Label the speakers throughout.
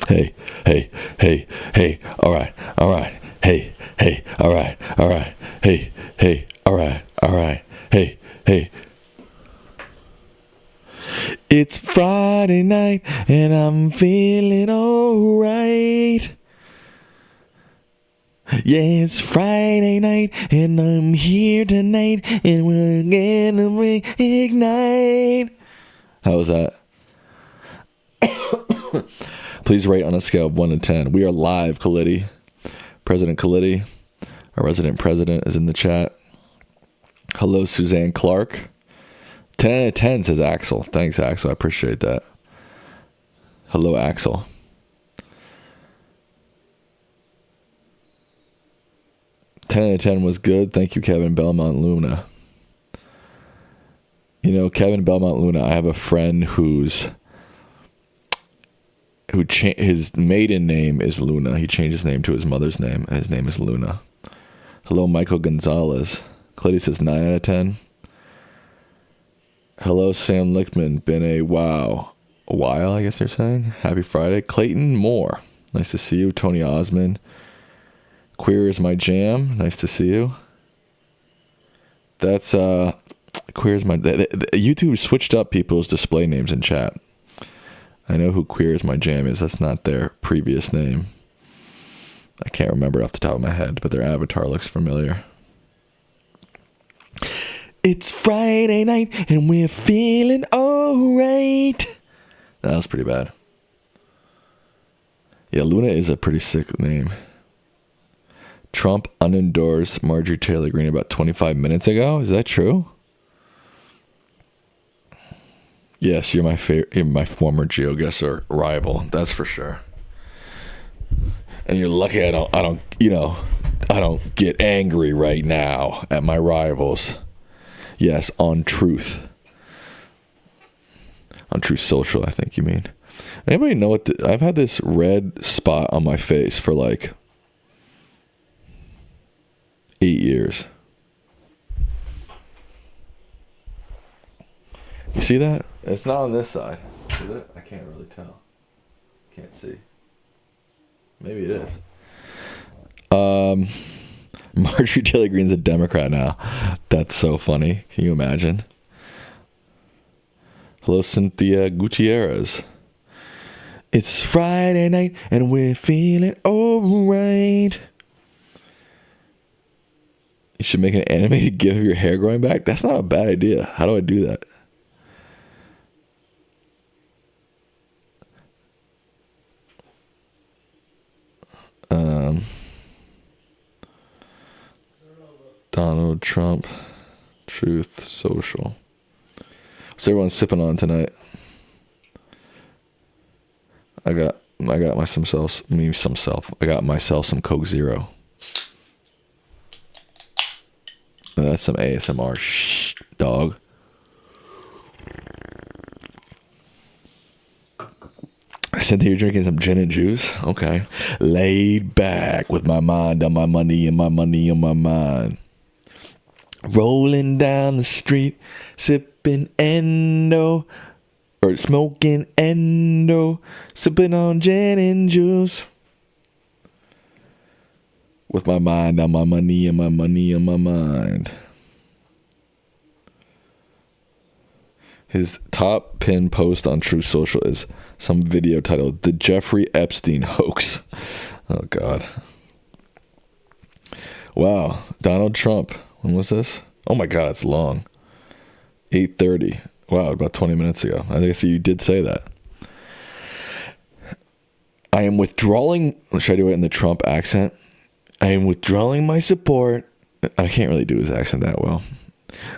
Speaker 1: hey, hey, hey, hey, all right, hey, hey, all right, hey, hey, all right, hey, hey. It's Friday night and I'm feeling alright. Yeah, it's Friday night and I'm here tonight and we're gonna reignite. How was that? Please rate on a scale of 1 to 10. We are live, Khalidi. President Khalidi, our resident president, is in the chat. Hello, Suzanne Clark. 10 out of 10, says Axel. Thanks, Axel. I appreciate that. Hello, Axel. Ten out of 10 was good. Thank you, Kevin Belmont Luna. You know, Kevin Belmont Luna, I have a friend his maiden name is Luna. He changed his name to his mother's name, and his name is Luna. Hello, Michael Gonzalez. Clady says 9 out of 10. Hello, Sam Lichtman. Been a while, I guess they're saying. Happy Friday. Clayton Moore. Nice to see you. Tony Osmond. Queer is my jam. Nice to see you. That's Queer is my... YouTube switched up people's display names in chat. I know who Queer is my jam is. That's not their previous name. I can't remember off the top of my head, but their avatar looks familiar. It's Friday night and we're feeling alright. That was pretty bad. Yeah, Luna is a pretty sick name. Trump unendorsed Marjorie Taylor Greene about 25 minutes ago. Is that true? Yes, you're my former GeoGuessr rival. That's for sure. And you're lucky I don't get angry right now at my rivals. Yes, on Truth. On Truth Social, I think you mean. Anybody know what I've had this red spot on my face for like 8 years. You see that? It's not on this side. Is it? I can't really tell. Can't see. Maybe it is. Marjorie Taylor Greene's a Democrat now. That's so funny. Can you imagine? Hello, Cynthia Gutierrez. It's Friday night and we're feeling alright. You should make an animated GIF of your hair growing back. That's not a bad idea. How do I do that? Donald Trump, Truth Social. What's everyone sipping on tonight? I got myself some Coke Zero. That's some ASMR. Shh, dog. Cynthia, you're drinking some gin and juice? Okay. Laid back with my mind on my money and my money on my mind. Rolling down the street, sipping endo, or smoking endo, sipping on gin and juice. With my mind on my money and my money on my mind. His top pinned post on Truth Social is some video titled "The Jeffrey Epstein Hoax." Oh, God. Wow. Donald Trump. When was this? Oh, my God, it's long. 8:30. Wow, about 20 minutes ago. I think you did say that. I am withdrawing... Should I do it in the Trump accent? I am withdrawing my support. I can't really do his accent that well.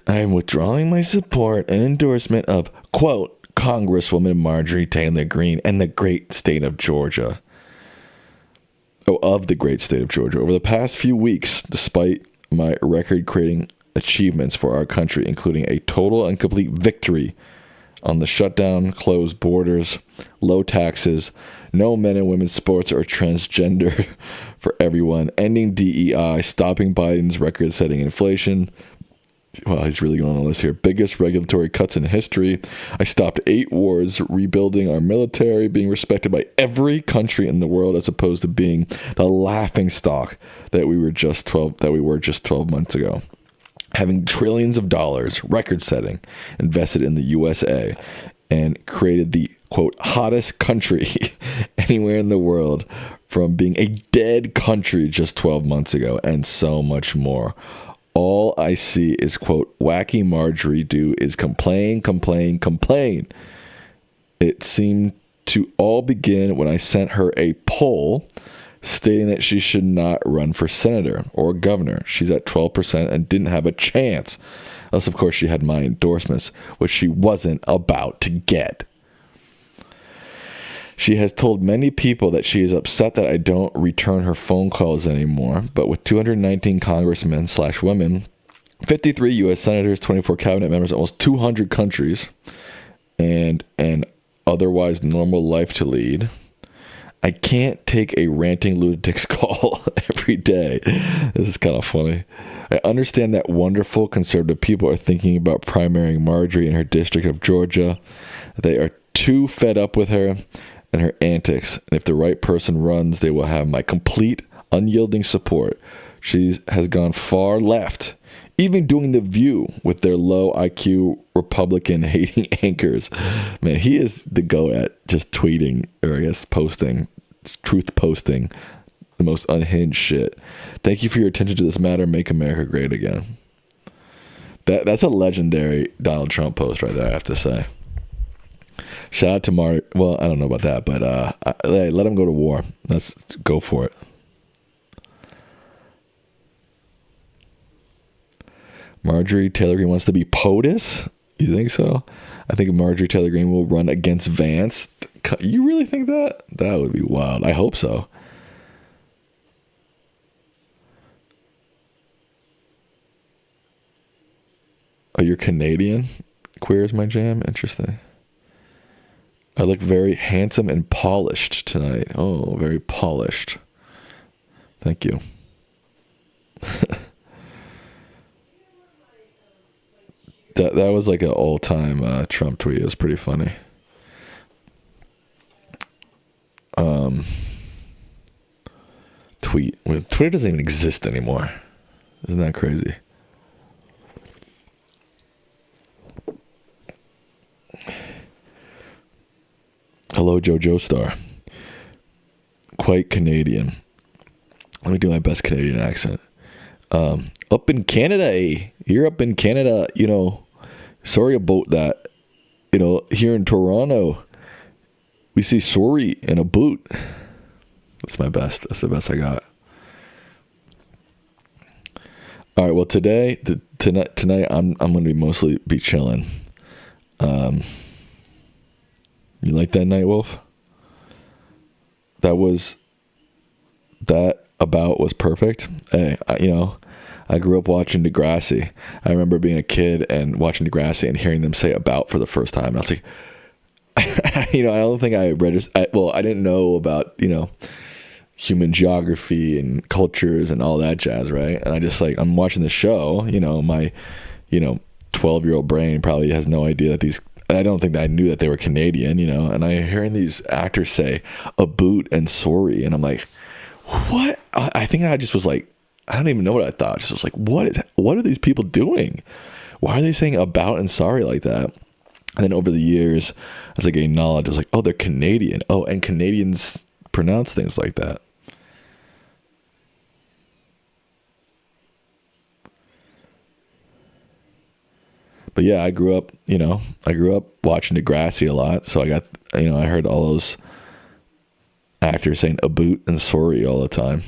Speaker 1: I am withdrawing my support and endorsement of, quote, Congresswoman Marjorie Taylor Greene and the great state of Georgia. Of the great state of Georgia. Over the past few weeks, despite my record-creating achievements for our country, including a total and complete victory on the shutdown, closed borders, low taxes, no men and women's sports or transgender for everyone, ending DEI, stopping Biden's record-setting inflation, Well, he's really going on the list here. Biggest regulatory cuts in history. I stopped 8 wars, rebuilding our military, being respected by every country in the world, as opposed to being the laughing stock that we were just 12 months ago. Having trillions of dollars, record-setting, invested in the USA, and created the, quote, hottest country anywhere in the world, from being a dead country just 12 months ago, and so much more. All I see is, quote, wacky Marjorie do is complain, complain, complain. It seemed to all begin when I sent her a poll stating that she should not run for senator or governor. She's at 12% and didn't have a chance. Unless, of course, she had my endorsements, which she wasn't about to get. She has told many people that she is upset that I don't return her phone calls anymore. But with 219 congressmen / women, 53 U.S. senators, 24 cabinet members, almost 200 countries, and an otherwise normal life to lead, I can't take a ranting lunatic's call every day. This is kind of funny. I understand that wonderful conservative people are thinking about primarying Marjorie in her district of Georgia. They are too fed up with her and her antics, and if the right person runs, they will have my complete, unyielding support. She has gone far left, even doing The View with their low IQ Republican-hating anchors. Man, he is the go at just tweeting, or I guess posting, truth posting, the most unhinged shit. Thank you for your attention to this matter. Make America great again. That's a legendary Donald Trump post right there, I have to say. Shout out to well, I don't know about that, but let him go to war. Let's go for it. Marjorie Taylor Greene wants to be POTUS? You think so? I think Marjorie Taylor Greene will run against Vance. You really think that? That would be wild. I hope so. Oh, you're Canadian? Queer is my jam? Interesting. I look very handsome and polished tonight. Oh, very polished. Thank you. That was like an all-time Trump tweet. It was pretty funny. Tweet. Twitter doesn't even exist anymore. Isn't that crazy? Hello, JoJo Star. Quite Canadian. Let me do my best Canadian accent. Up in Canada, eh? You're up in Canada, sorry about that. Here in Toronto, we say sorry in a boot. That's my best. That's the best I got. All right. Well, tonight, I'm going to mostly be chilling. You like that, Night Wolf? That was perfect. Hey, I grew up watching Degrassi. I remember being a kid and watching Degrassi and hearing them say "about" for the first time. And I was like, I don't think I registered. I didn't know about human geography and cultures and all that jazz, right? And I just I'm watching the show. My 12-year-old brain probably has no idea that these. I don't think that I knew that they were Canadian, and I'm hearing these actors say "a boot" and "sorry," and I'm like, what? I think I just was like, I don't even know what I thought. I just was like, what are these people doing? Why are they saying "about" and "sorry" like that? And then over the years, as I gained knowledge, I was like, oh, they're Canadian. Oh, and Canadians pronounce things like that. But yeah, I grew up watching Degrassi a lot. So I got, I heard all those actors saying "a boot" and "sorry" all the time.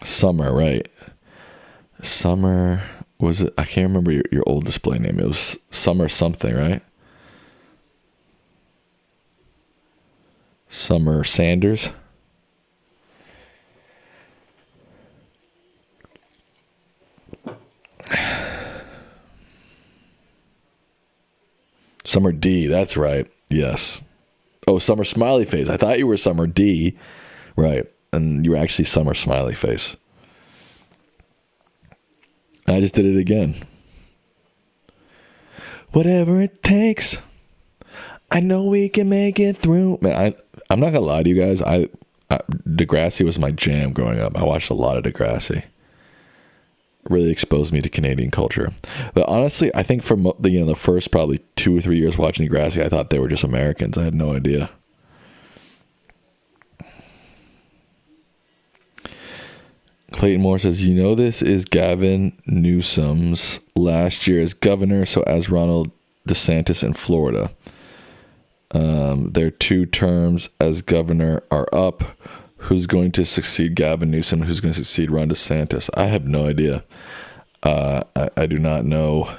Speaker 1: Summer, right? Summer, was it? I can't remember your old display name. It was Summer something, right? Summer Sanders. Summer D, that's right. Yes. Oh, Summer Smiley Face. I thought you were Summer D. Right. And you were actually Summer Smiley Face. I just did it again. Whatever it takes. I know we can make it through. Man, I'm not going to lie to you guys. Degrassi was my jam growing up. I watched a lot of Degrassi. Really exposed me to Canadian culture. But honestly, I think for the first probably 2 or 3 years watching Degrassi, I thought they were just Americans. I had no idea. Clayton Moore says, this is Gavin Newsom's last year as governor, so as Ronald DeSantis in Florida. Their 2 terms as governor are up. Who's going to succeed Gavin Newsom? Who's going to succeed Ron DeSantis? I have no idea. I do not know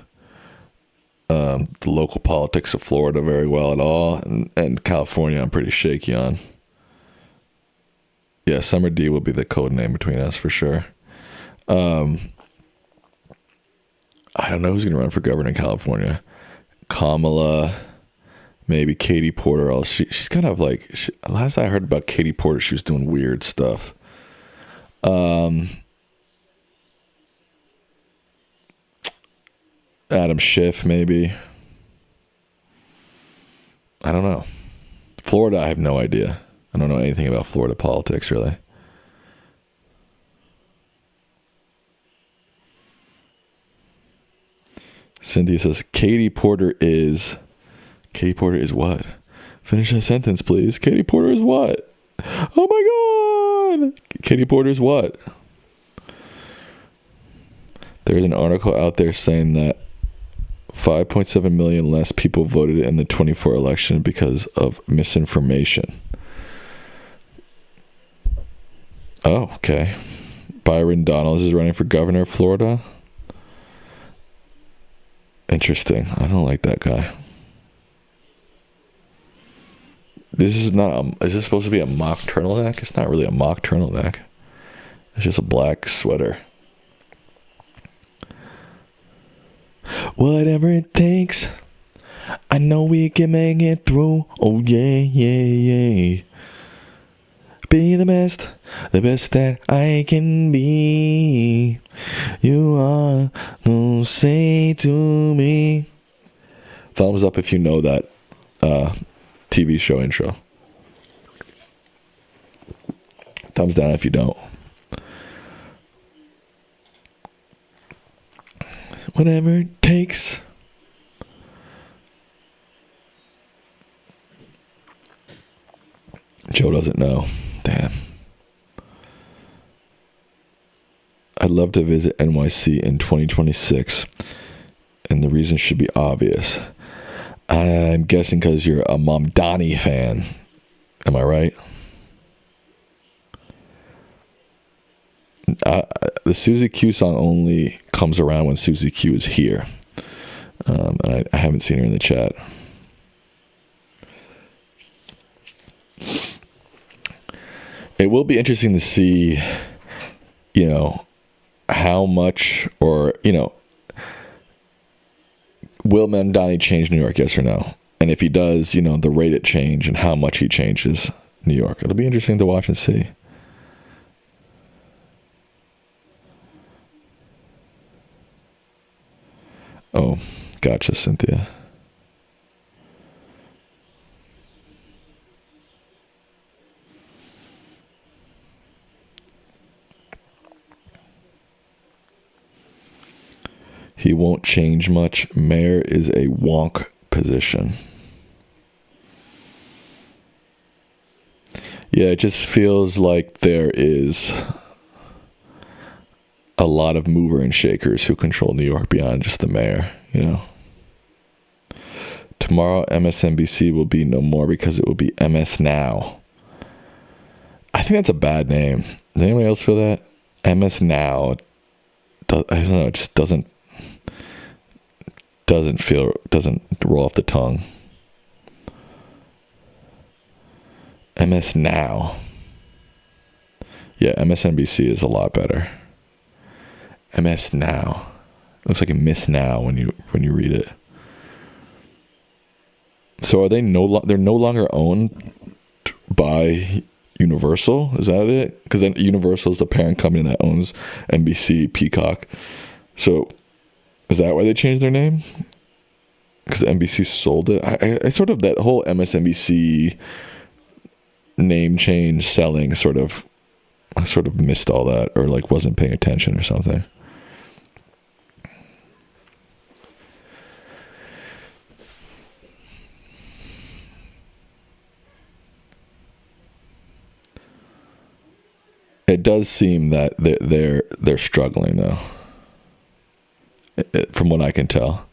Speaker 1: the local politics of Florida very well at all. And California, I'm pretty shaky on. Yeah, Summer D will be the code name between us for sure. I don't know who's going to run for governor in California. Kamala, maybe Katie Porter. She's kind of like, last I heard about Katie Porter, she was doing weird stuff. Adam Schiff, maybe. I don't know. Florida, I have no idea. I don't know anything about Florida politics, really. Cynthia says, Katie Porter is what? Finish that sentence, please. Katie Porter is what? Oh my God. Katie Porter is what? There's an article out there saying that 5.7 million less people voted in the 24 election because of misinformation. Oh, okay. Byron Donalds is running for governor of Florida. Interesting. I don't like that guy. Is this supposed to be a mock turtleneck? It's not really a mock turtleneck. It's just a black sweater. Whatever it takes. I know we can make it through. Oh yeah, yeah, yeah. Be the best that I can be. You are, don't say to me. Thumbs up if you know that TV show intro. Thumbs down if you don't. Whatever it takes. Joe doesn't know. Damn. I'd love to visit NYC in 2026. And the reason should be obvious. I'm guessing because you're a Mom Donnie fan. Am I right? The Susie Q song only comes around when Susie Q is here. And I haven't seen her in the chat. It will be interesting to see, how much or, will Mamdani change New York, yes or no? And if he does, the rate at change and how much he changes New York. It'll be interesting to watch and see. Oh, gotcha, Cynthia. He won't change much. Mayor is a wonk position. Yeah, it just feels like there is a lot of mover and shakers who control New York beyond just the mayor, Tomorrow, MSNBC will be no more because it will be MS Now. I think that's a bad name. Does anybody else feel that? MS Now. I don't know. It just doesn't roll off the tongue. MS Now. Yeah, MSNBC is a lot better. MS Now. It looks like a Miss Now when you read it. So are they they're no longer owned by Universal. Is that it? Because then Universal is the parent company that owns NBC, Peacock. So is that why they changed their name? Because NBC sold it. I sort of, that whole MSNBC name change selling I sort of missed all that, or like wasn't paying attention or something. It does seem that they're struggling though, from what I can tell.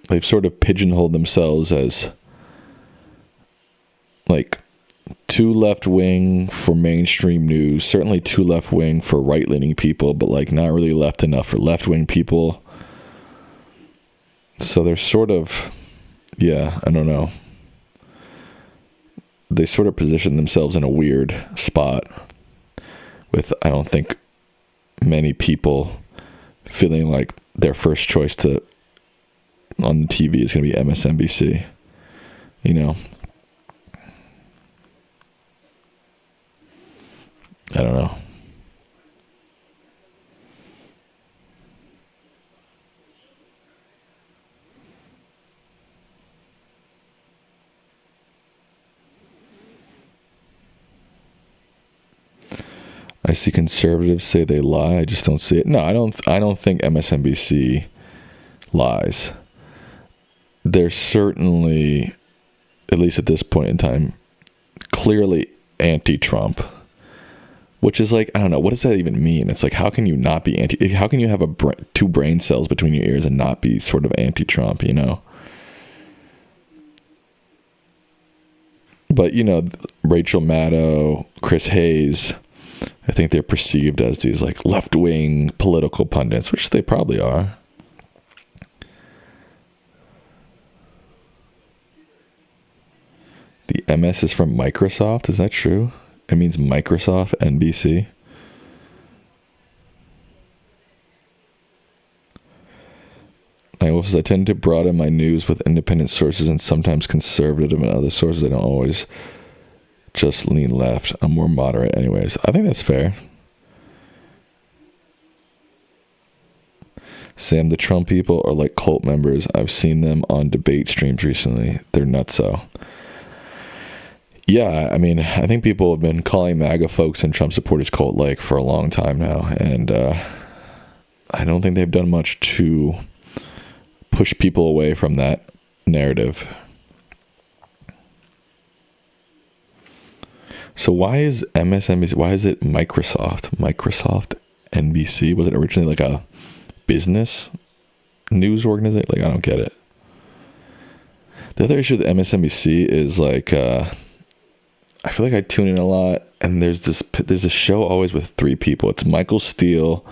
Speaker 1: They've sort of pigeonholed themselves as like too left wing for mainstream news, certainly too left wing for right leaning people, but like not really left enough for left wing people. So they're sort of, I don't know. They sort of position themselves in a weird spot with, I don't think, many people feeling like their first choice on the TV is going to be MSNBC, you know? I don't know. I see conservatives say they lie. I just don't see it. No, I don't think MSNBC lies. They're certainly, at least at this point in time, clearly anti-Trump. Which is like, I don't know, what does that even mean? It's like, how can you not be how can you have two brain cells between your ears and not be sort of anti-Trump, you know? But, you know, Rachel Maddow, Chris Hayes, I think they're perceived as these like left-wing political pundits, which they probably are. The MS is from Microsoft, is that true? It means Microsoft NBC. I tend to broaden my news with independent sources and sometimes conservative and other sources. I don't always just lean left. I'm more moderate anyways. I think that's fair. Sam, the Trump people are like cult members. I've seen them on debate streams recently. They're nutso. Yeah, I mean, I think people have been calling MAGA folks and Trump supporters cult-like for a long time now, and I don't think they've done much to push people away from that narrative. So why is MSNBC, why is it Microsoft NBC? Was it originally like a business news organization? Like, I don't get it. The other issue with MSNBC is like, I feel like I tune in a lot, and there's a show always with three people. It's Michael Steele,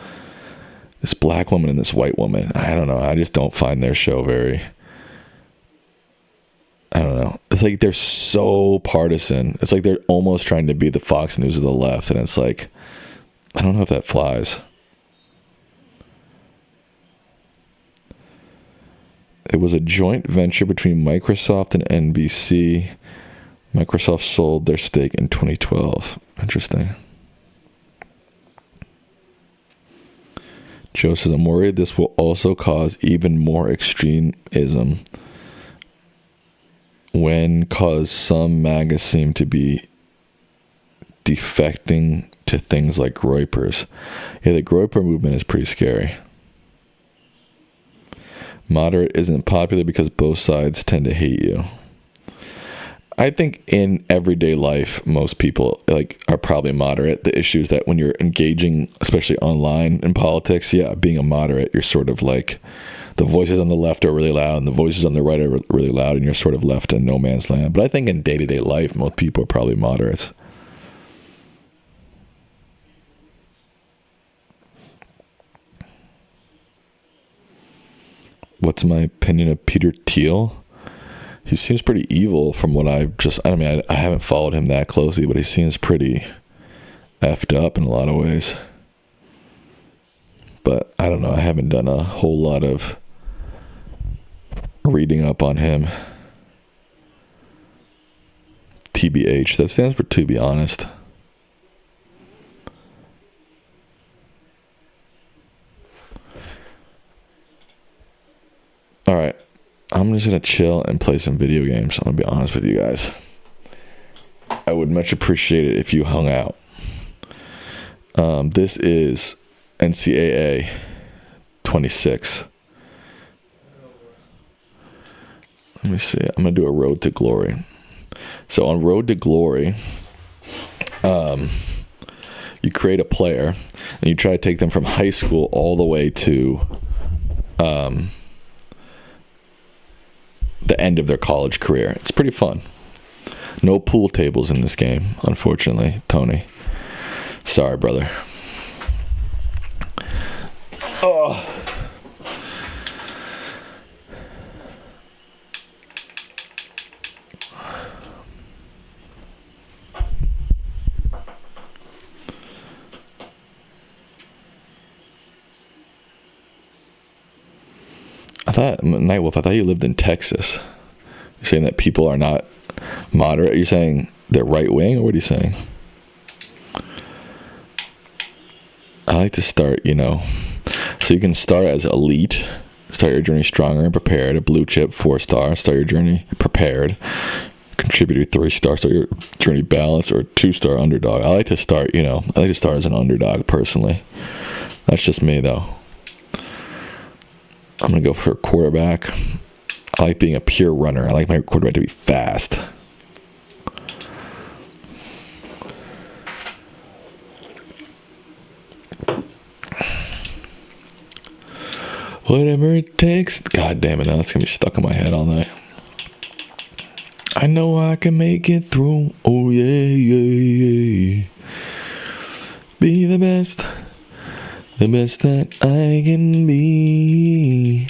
Speaker 1: this black woman, and this white woman. I don't know. I just don't find their show very, I don't know. It's like they're so partisan. It's like they're almost trying to be the Fox News of the left, and it's like, I don't know if that flies. It was a joint venture between Microsoft and NBC. Microsoft sold their stake in 2012. Interesting. Joe says, I'm worried this will also cause even more extremism cause some MAGA seem to be defecting to things like Groypers. Yeah, the Groyper movement is pretty scary. Moderate isn't popular because both sides tend to hate you. I think in everyday life, most people are probably moderate. The issue is that when you're engaging, especially online in politics, being a moderate, you're sort of like the voices on the left are really loud and the voices on the right are really loud, and you're sort of left in no man's land. But I think in day-to-day life, most people are probably moderates. What's my opinion of Peter Thiel? He seems pretty evil from what I haven't followed him that closely, but he seems pretty effed up in a lot of ways. But I don't know. I haven't done a whole lot of reading up on him. TBH. That stands for to be honest. All right. I'm just going to chill and play some video games. I'm going to be honest with you guys. I would much appreciate it if you hung out. This is NCAA 26. Let me see. I'm going to do a Road to Glory. So on Road to Glory, you create a player and you try to take them from high school all the way to the end of their college career. It's pretty fun. No pool tables in this game, unfortunately, Tony. Sorry, brother. Oh. Nightwolf, I thought you lived in Texas. You're saying that people are not moderate? You're saying they're right wing, or what are you saying? I like to start, so you can start as elite, start your journey stronger and prepared, a blue chip 4-star, start your journey prepared, contributor 3-star, start your journey balanced, or 2-star underdog. I like to start, as an underdog personally. That's just me though. I'm going to go for a quarterback. I like being a pure runner. I like my quarterback to be fast. Whatever it takes. God damn it, now it's going to be stuck in my head all night. I know I can make it through. Oh, yeah, yeah, yeah. Be the best that I can be.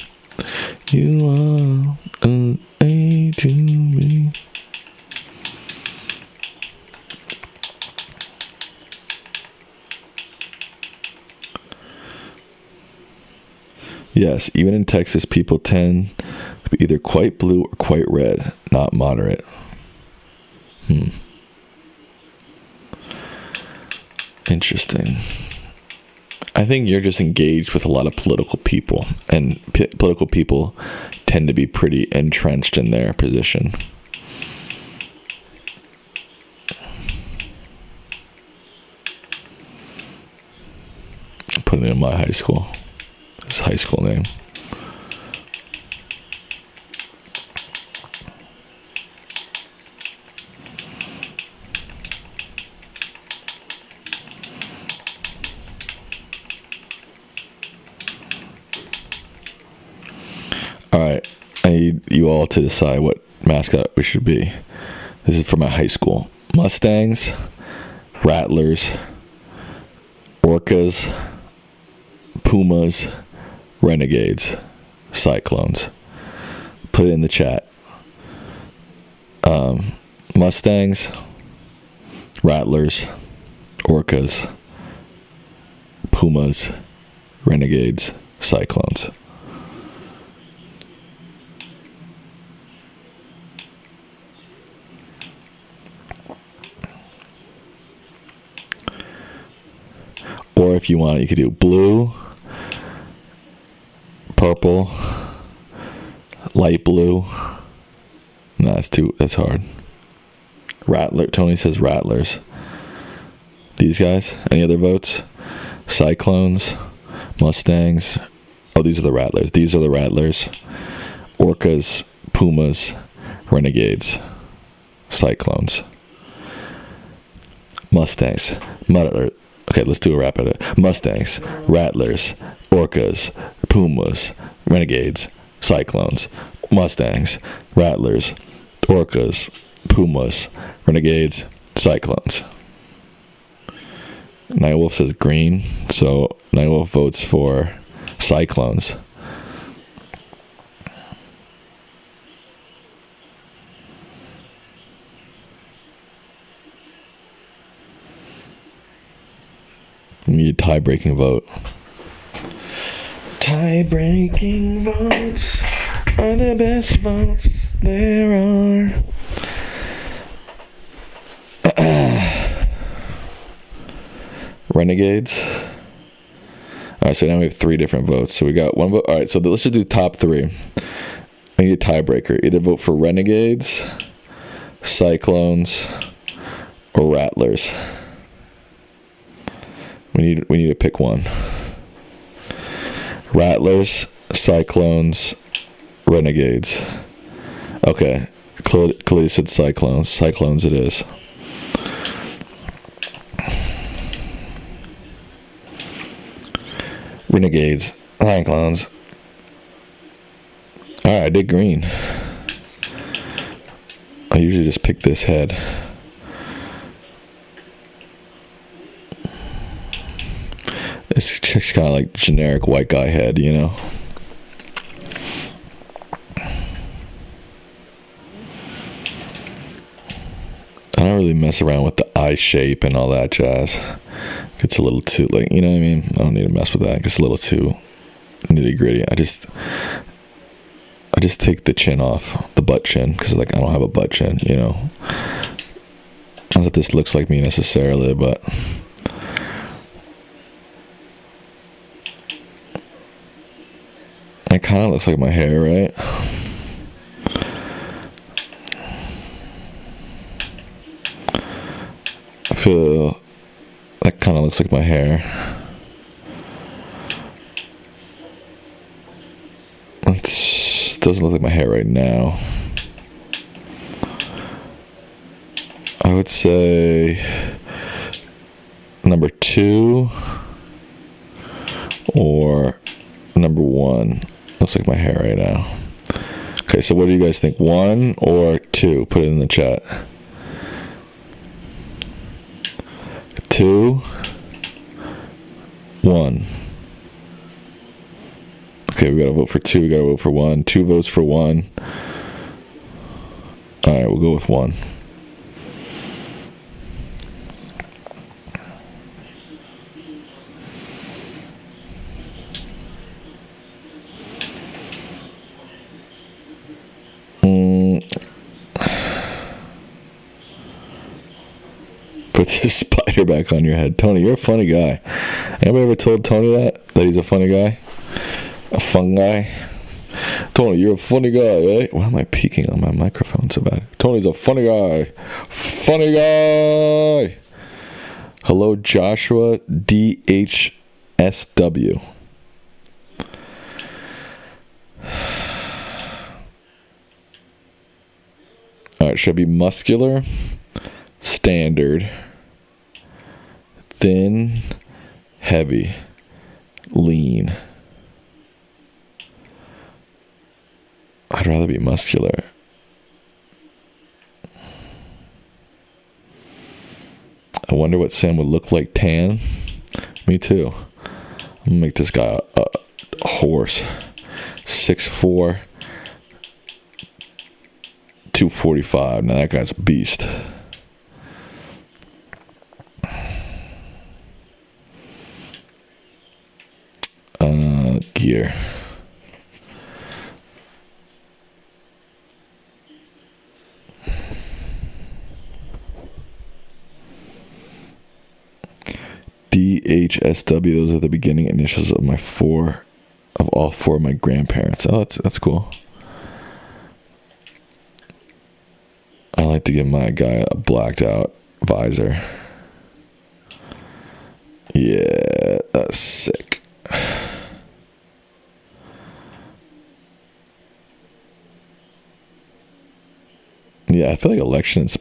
Speaker 1: You are a to me. Yes, even in Texas, people tend to be either quite blue or quite red, not moderate. Interesting. I think you're just engaged with a lot of political people, and political people tend to be pretty entrenched in their position. I'm putting it in my high school. His high school name. All right, I need you all to decide what mascot we should be. This is for my high school. Mustangs, Rattlers, Orcas, Pumas, Renegades, Cyclones. Put it in the chat. Mustangs, Rattlers, Orcas, Pumas, Renegades, Cyclones. Or if you want, you could do blue, purple, light blue. No, that's hard. Rattler. Tony says Rattlers. These guys. Any other votes? Cyclones, Mustangs. Oh, these are the Rattlers. These are the Rattlers. Orcas, Pumas, Renegades, Cyclones. Mustangs. Okay, let's do a rapid. Mustangs, Rattlers, Orcas, Pumas, Renegades, Cyclones. Mustangs, Rattlers, Orcas, Pumas, Renegades, Cyclones. Nightwolf says green, so Nightwolf votes for Cyclones. We need a tie-breaking vote. Tie-breaking votes are the best votes there are. Renegades. All right, so now we have 3 different votes. So we got 1 vote. All right, so let's just do top 3. We need a tiebreaker. Either vote for Renegades, Cyclones, or Rattlers. We need to pick one. Rattlers, Cyclones, Renegades. Okay, Claudia said Cyclones. Cyclones it is. Renegades, Cyclones. Alright, I did green. I usually just pick this head. It's just kind of like generic white guy head, you know? I don't really mess around with the eye shape and all that jazz. It's a little too, like, you know what I mean? I don't need to mess with that. It's a little too nitty gritty. I just take the chin off, the butt chin, because like I don't have a butt chin, you know. Not that this looks like me necessarily, but it kind of looks like my hair, right? I feel that kind of looks like my hair. It doesn't look like my hair right now. I would say number 2 or number 1 looks like my hair right now. Okay, so what do you guys think? 1 or 2? Put it in the chat. 2, 1. Okay, we gotta vote for 2. We gotta vote for 1. 2 votes for 1. All right, we'll go with 1. Put this spider back on your head. Tony, you're a funny guy. Anybody ever told Tony that he's a funny guy? A fun guy? Tony, you're a funny guy, eh? Why am I peeking on my microphone so bad? Tony's a funny guy. Funny guy! Hello, Joshua DHSW. Alright, should I be muscular? Standard, thin, heavy, lean. I'd rather be muscular. I wonder what Sam would look like tan. Me too. I'm gonna make this guy a horse. 6'4", 245. Now that guy's a beast. Gear. DHSW. Those are the beginning initials of all 4 of my grandparents. Oh, that's cool. I like to give my guy a blacked out visor. Yeah, that's sick. Yeah, I feel like elections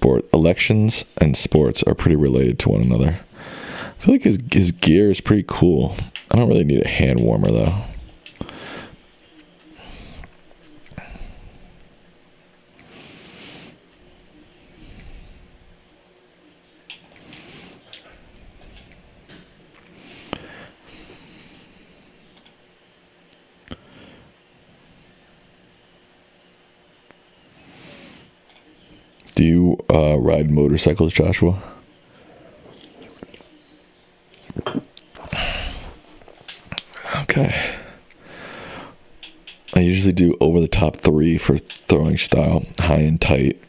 Speaker 1: and sports are pretty related to one another. I feel like his gear is pretty cool. I don't really need a hand warmer though. Do you ride motorcycles, Joshua? Okay. I usually do over the top 3 for throwing style, high and tight,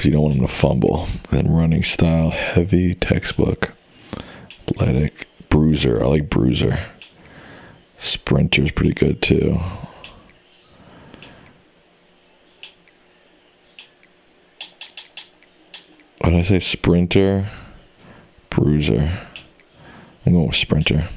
Speaker 1: because you don't want them to fumble. And then running style, heavy, textbook, athletic, bruiser. I like bruiser. Sprinter's pretty good too. What did I say? Sprinter, bruiser. I'm going with sprinter.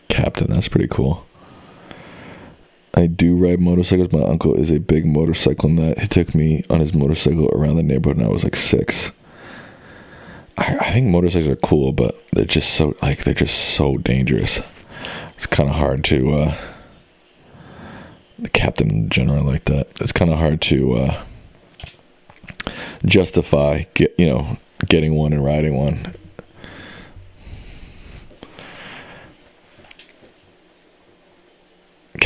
Speaker 1: Captain, that's pretty cool. I do ride motorcycles. My uncle is a big motorcycle nut. He took me on his motorcycle around the neighborhood when I was like 6. I think motorcycles are cool, but they're just so dangerous. It's kind of hard to the captain in general like that. It's kind of hard to justify getting one and riding one.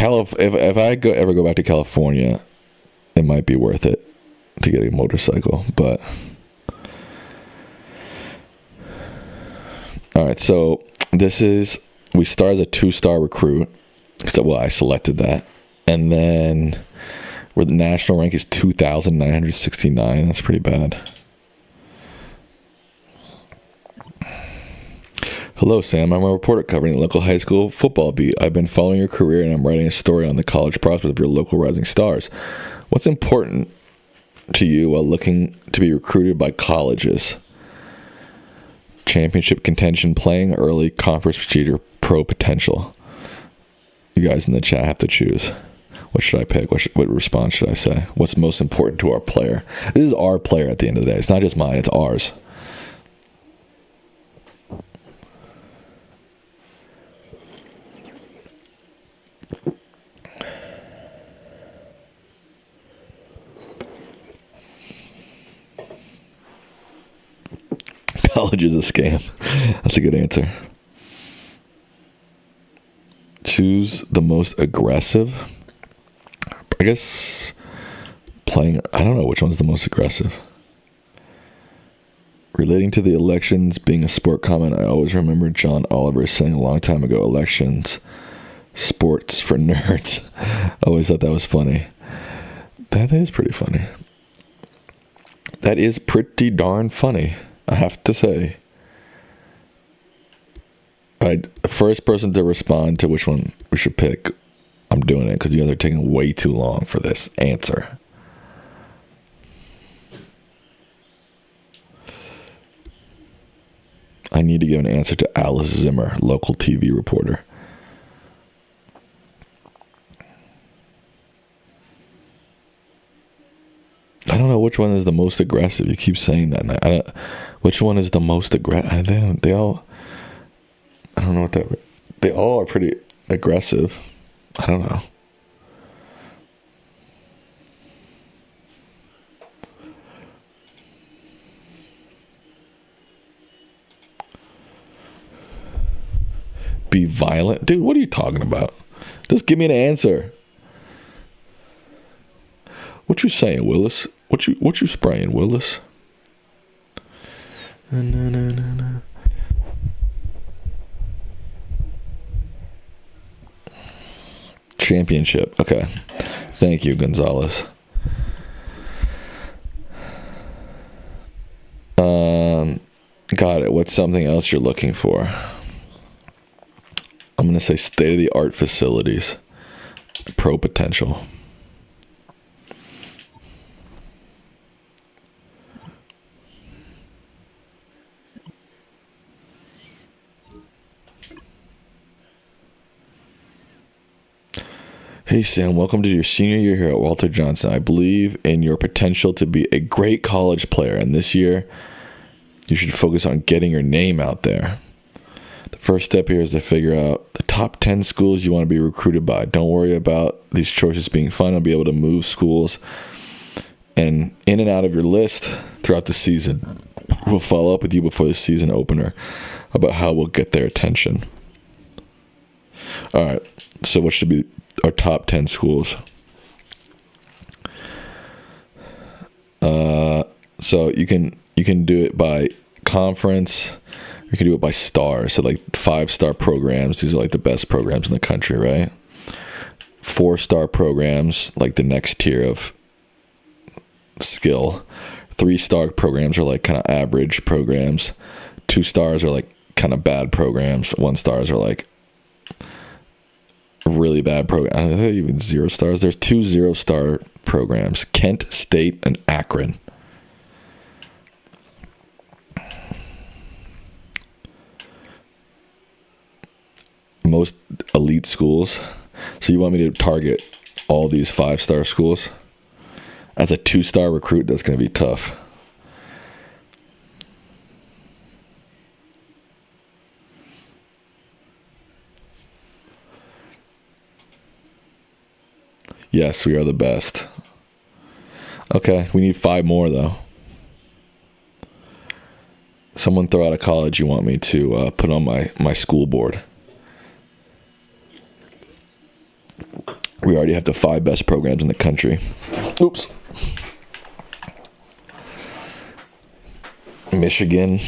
Speaker 1: If I ever go back to California, it might be worth it to get a motorcycle. But all right, so we start as a 2-star recruit. So, I selected that, and then where the national rank is 2,969. That's pretty bad. Hello, Sam. I'm a reporter covering the local high school football beat. I've been following your career, and I'm writing a story on the college prospects of your local rising stars. What's important to you while looking to be recruited by colleges? Championship contention, playing early, conference procedure, pro potential. You guys in the chat have to choose. What should I pick? What response should I say? What's most important to our player? This is our player at the end of the day. It's not just mine. It's ours. College is a scam. That's a good answer. Choose the most aggressive. I guess I don't know which one's the most aggressive. Relating to the elections being a sport comment, I always remember John Oliver saying a long time ago, elections, sports for nerds. I always thought that was funny. That is pretty funny. That is pretty darn funny, I have to say. All right, first person to respond to which one we should pick. I'm doing it because you guys are taking way too long for this answer. I need to give an answer to Alice Zimmer, local TV reporter. I don't know which one is the most aggressive. You keep saying that. Which one is the most aggressive? I don't know what that. They all are pretty aggressive. I don't know. Be violent, dude. What are you talking about? Just give me an answer. What you saying, Willis? What you spraying, Willis? No. Championship. Okay. Thank you, Gonzalez. Got it. What's something else you're looking for? I'm going to say state-of-the-art facilities. Pro potential. Hey Sam, welcome to your senior year here at Walter Johnson. I believe in your potential to be a great college player, and this year you should focus on getting your name out there. The first step here is to figure out the top 10 schools you want to be recruited by. Don't worry about these choices being fun. I'll be able to move schools and in and out of your list throughout the season. We'll follow up with you before the season opener about how we'll get their attention. All right, so what should be our top 10 schools? So you can do it by conference. You can do it by stars. So like 5-star programs. These are like the best programs in the country, right? 4-star programs, like the next tier of skill. 3-star programs are like kind of average programs. 2 stars are like kind of bad programs. 1 stars are like really bad programs. I don't know, even 0 stars. There's 2 0-star programs: Kent State and Akron. Most elite schools. So you want me to target all these 5-star schools? As a 2-star recruit, that's going to be tough. Yes, we are the best. Okay, we need 5 more, though. Someone throw out a college you want me to put on my school board. We already have the 5 best programs in the country. Oops. Michigan,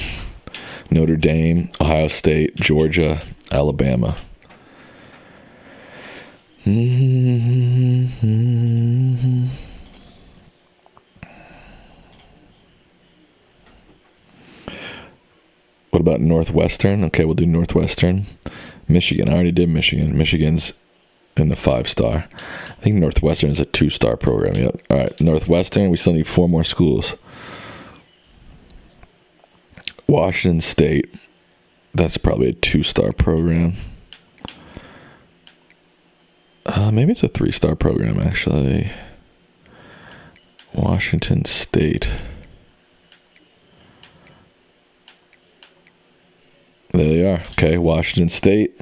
Speaker 1: Notre Dame, Ohio State, Georgia, Alabama. What about Northwestern? Okay, we'll do Northwestern. Michigan, I already did Michigan. Michigan's in the 5-star. I think Northwestern is a 2-star program. Yep. All right, Northwestern. We still need 4 more schools. Washington State. That's probably a 2-star program. Maybe it's a 3-star program, actually. Washington State. There they are. Okay, Washington State.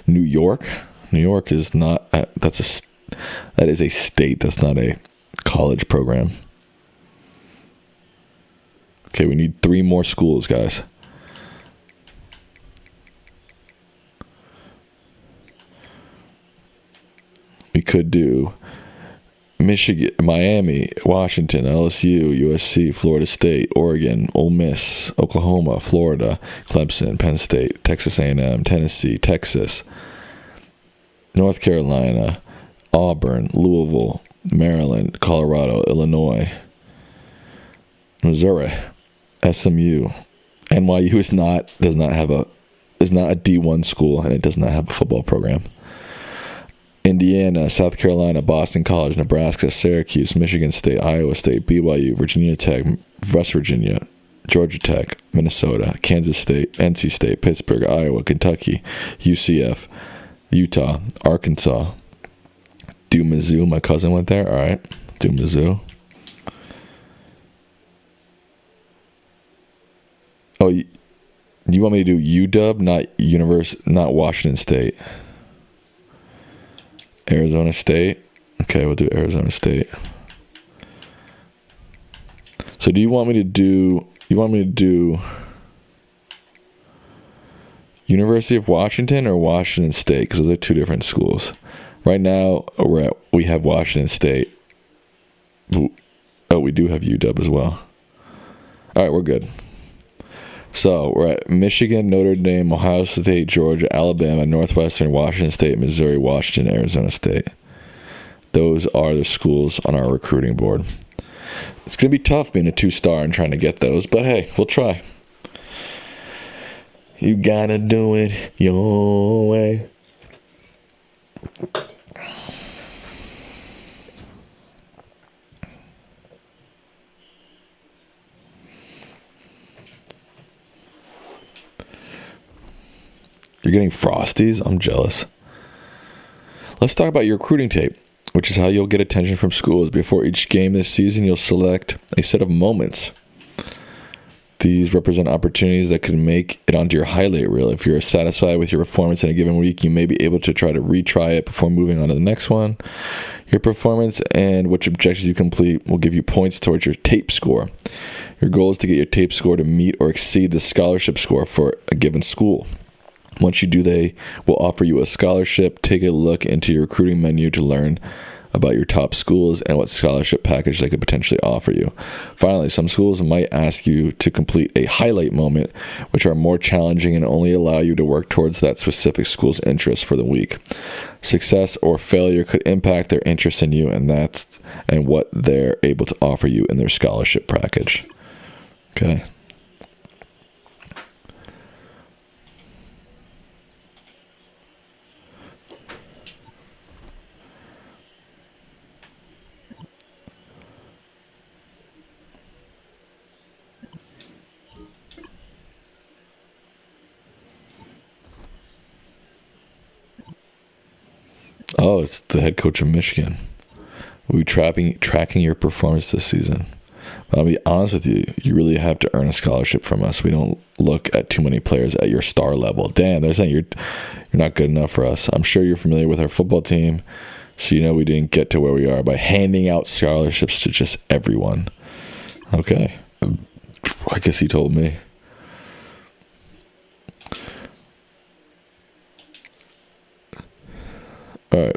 Speaker 1: New York. New York is not. That is a state. That's not a college program. Okay, we need 3 more schools, guys. We could do Michigan, Miami, Washington, LSU, USC, Florida State, Oregon, Ole Miss, Oklahoma, Florida, Clemson, Penn State, Texas A&M, Tennessee, Texas, North Carolina, Auburn, Louisville, Maryland, Colorado, Illinois, Missouri, SMU. NYU is not a D1 school, and it does not have a football program. Indiana, South Carolina, Boston College, Nebraska, Syracuse, Michigan State, Iowa State, BYU, Virginia Tech, West Virginia, Georgia Tech, Minnesota, Kansas State, NC State, Pittsburgh, Iowa, Kentucky, UCF, Utah, Arkansas, Mizzou. My cousin went there. All right, Mizzou. Oh, you want me to do UW, not Washington State? Arizona State. Okay, we'll do Arizona State. So do you want me to do University of Washington or Washington State? Because those are 2 different schools. Right now, we have Washington State. Oh, we do have UW as well. All right, we're good. So we're at Michigan, Notre Dame, Ohio State, Georgia, Alabama, Northwestern, Washington State, Missouri, Washington, Arizona State. Those are the schools on our recruiting board. It's going to be tough being a 2-star and trying to get those, but hey, we'll try. You gotta do it your way. You're getting Frosties? I'm jealous. Let's talk about your recruiting tape, which is how you'll get attention from schools. Before each game this season, you'll select a set of moments. These represent opportunities that could make it onto your highlight reel. If you're satisfied with your performance in a given week, you may be able to try to retry it before moving on to the next one. Your performance and which objectives you complete will give you points towards your tape score. Your goal is to get your tape score to meet or exceed the scholarship score for a given school. Once you do, they will offer you a scholarship. Take a look into your recruiting menu to learn about your top schools and what scholarship package they could potentially offer you. Finally, some schools might ask you to complete a highlight moment, which are more challenging and only allow you to work towards that specific school's interest for the week. Success or failure could impact their interest in you and what they're able to offer you in their scholarship package. Okay. Oh, it's the head coach of Michigan. We'll be tracking your performance this season. But I'll be honest with you, you really have to earn a scholarship from us. We don't look at too many players at your star level. Damn, they're saying you're not good enough for us. I'm sure you're familiar with our football team, so you know we didn't get to where we are by handing out scholarships to just everyone. Okay. I guess he told me. All right.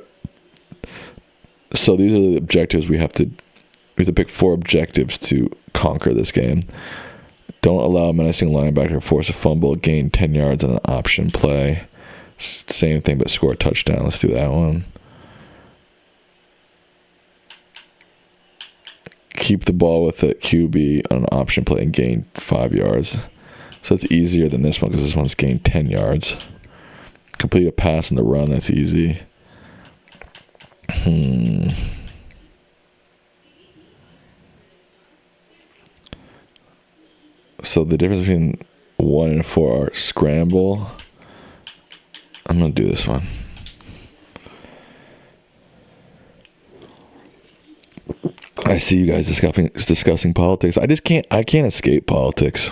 Speaker 1: So these are the objectives we have to pick 4 objectives to conquer this game. Don't allow a menacing linebacker to force a fumble, gain 10 yards on an option play. Same thing, but score a touchdown. Let's do that one. Keep the ball with the QB on an option play and gain 5 yards. So it's easier than this one because this one's gained 10 yards. Complete a pass on the run. That's easy. So the difference between 1 and 4 are scramble. I'm going to do this one. I see you guys discussing politics. I can't escape politics.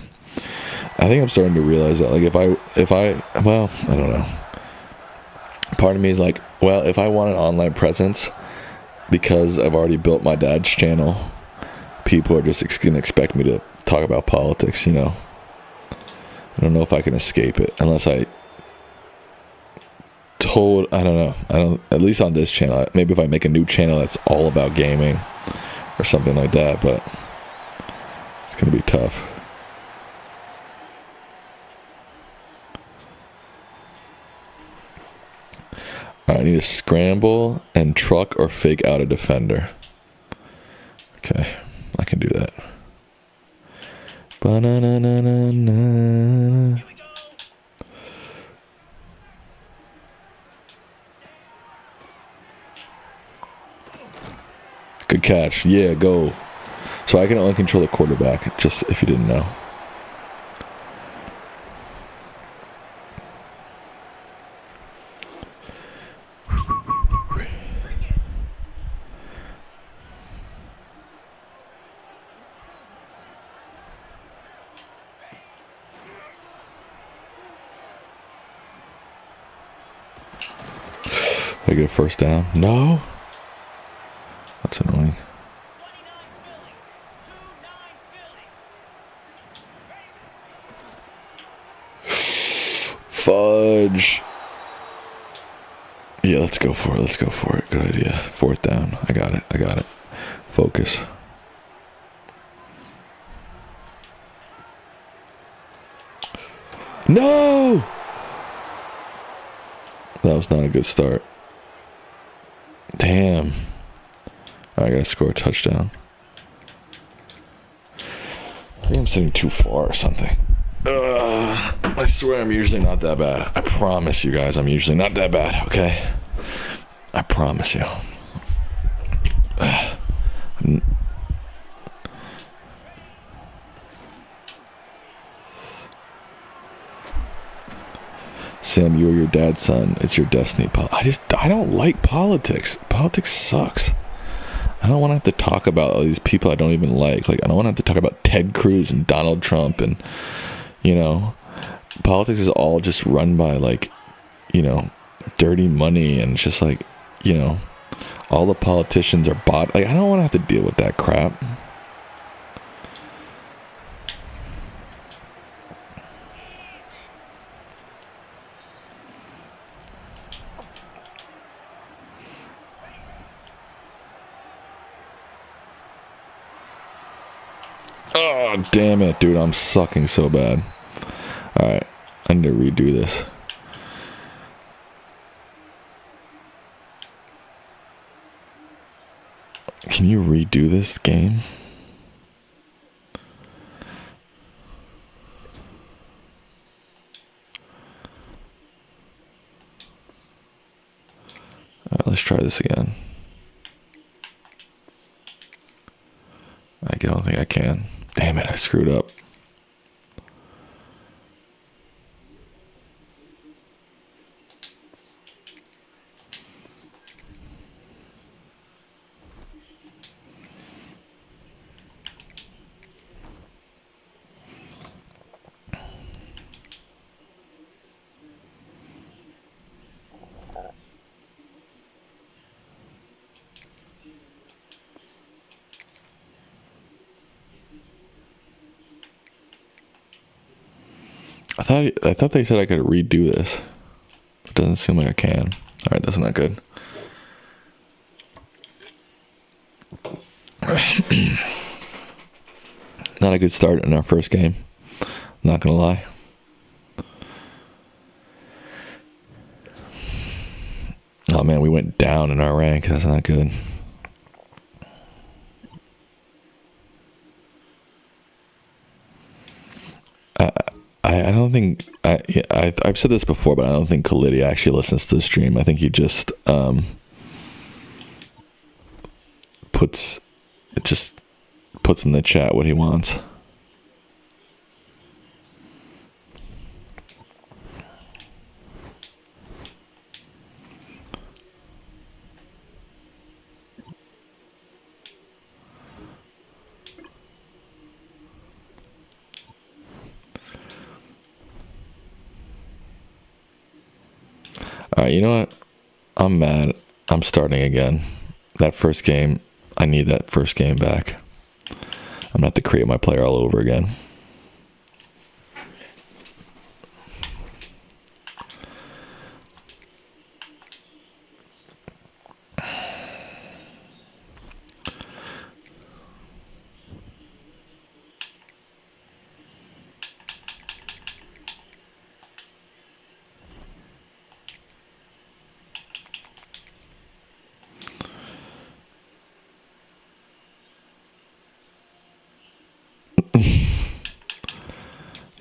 Speaker 1: I think I'm starting to realize that, like, well, I don't know. Part of me is like, well, if I want an online presence because I've already built my dad's channel, people are just going to expect me to talk about politics, you know. I don't know if I can escape it unless I don't know. At least on this channel. Maybe if I make a new channel that's all about gaming or something like that, but it's going to be tough. All right, I need to scramble and truck or fake out a defender. Okay, I can do that. Ba-na-na-na-na-na. Good catch. Yeah, go. So I can only control the quarterback, just if you didn't know. I get a first down? No? That's annoying. Fudge. Yeah, let's go for it. Good idea. 4th down. I got it. Focus. No! That was not a good start. Damn. I gotta score a touchdown. I think I'm sitting too far or something. I swear I'm usually not that bad. I promise you guys I'm usually not that bad, okay? I promise you. Sam, you are your dad's son. It's your destiny. I don't like politics. Politics sucks. I don't want to have to talk about all these people I don't even like. Like, I don't want to have to talk about Ted Cruz and Donald Trump and, you know, politics is all just run by, like, you know, dirty money, and it's just like, you know, all the politicians are bought. Like, I don't want to have to deal with that crap. Oh, damn it, dude. I'm sucking so bad. Alright. I need to redo this. Can you redo this game? Alright, let's try this again. I don't think I can. Damn it, I screwed up. I thought they said I could redo this. It doesn't seem like I can. Alright, that's not good. Not a good start in our first game. Not gonna lie. Oh man, we went down in our rank. That's not good. I don't think I've said this before, but I don't think Khalidi actually listens to the stream. I think he just puts in the chat what he wants. Alright, you know what? I'm mad. I'm starting again. That first game, I need that first game back. I'm gonna have to create my player all over again.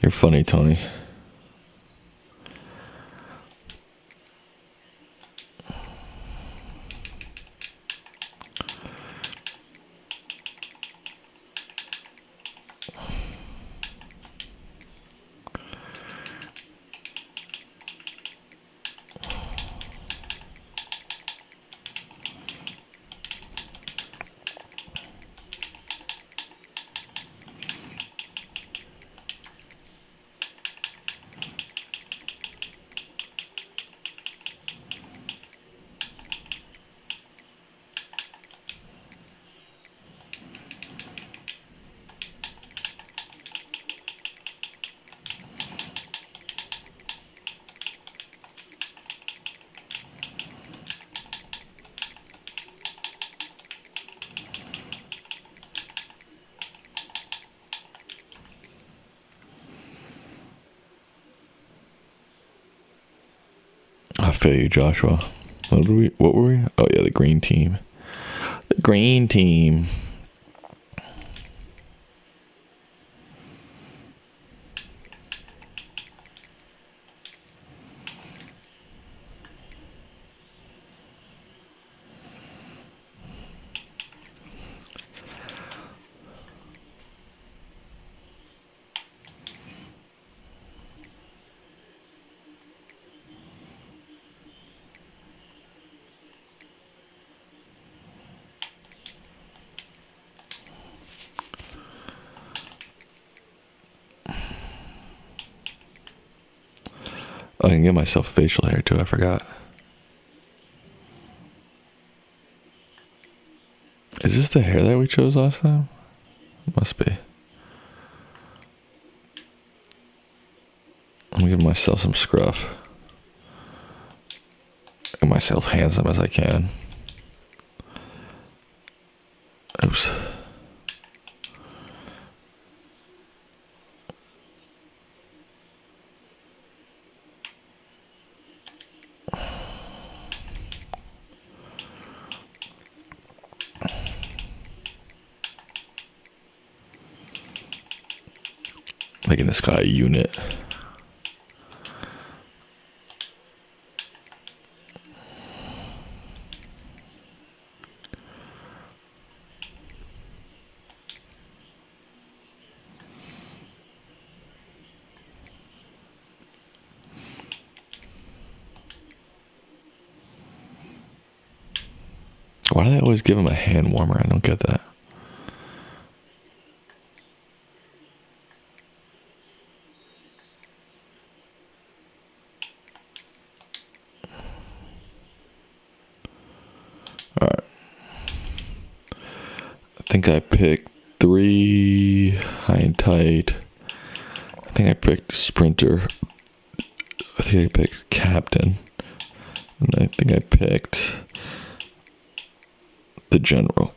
Speaker 1: You're funny, Tony. I feel you, Joshua. What were we? Oh yeah, the green team. The green team. I can give myself facial hair too, I forgot. Is this the hair that we chose last time? Must be. I'm gonna give myself some scruff. Make myself handsome as I can. Oops. Making this guy a unit. Why do they always give him a hand warmer? I don't get that. All right. I think I picked 3 high and tight. I think I picked sprinter. I think I picked captain. And I think I picked the general.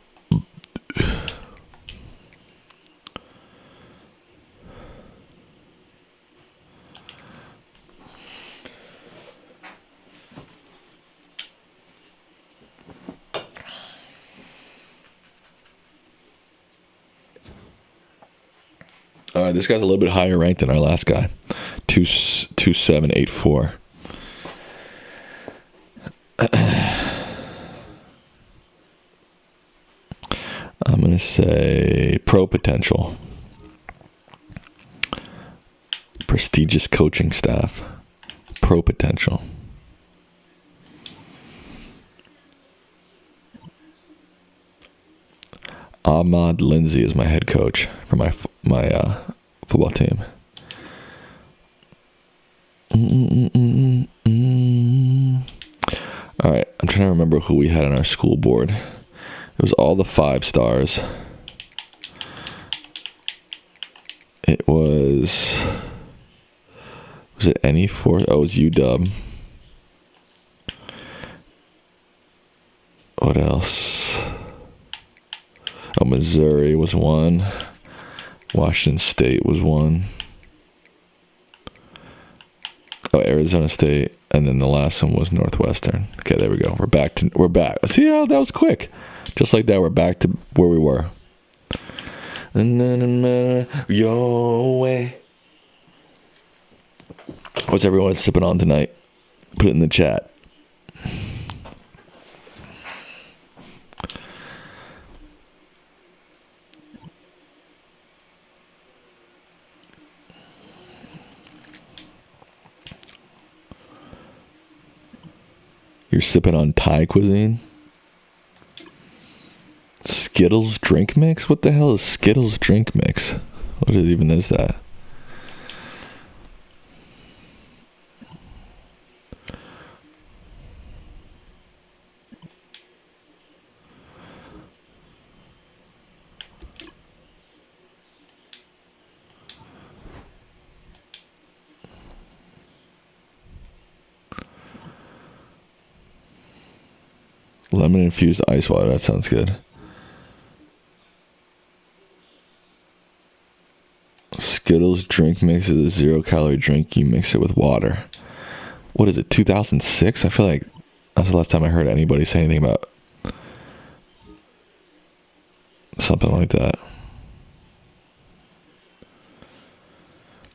Speaker 1: All right, this guy's a little bit higher ranked than our last guy. 2784. I'm going to say pro potential. Prestigious coaching staff. Pro potential. Ahmad Lindsay is my head coach for my football team. All right, I'm trying to remember who we had on our school board. It was all the 5 stars. It was it any 4? Oh, it was UW. What else? Oh, Missouri was one. Washington State was one. Oh, Arizona State. And then the last one was Northwestern. Okay, there we go. We're back. See how that was quick. Just like that, we're back to where we were. Your way. What's everyone sipping on tonight? Put it in the chat. You're sipping on Thai cuisine? Skittles drink mix? What the hell is Skittles drink mix? What even is that? Lemon infused ice water. That sounds good. Skittles drink mix is a 0-calorie drink. You mix it with water. What is it, 2006? I feel like that's the last time I heard anybody say anything about something like that.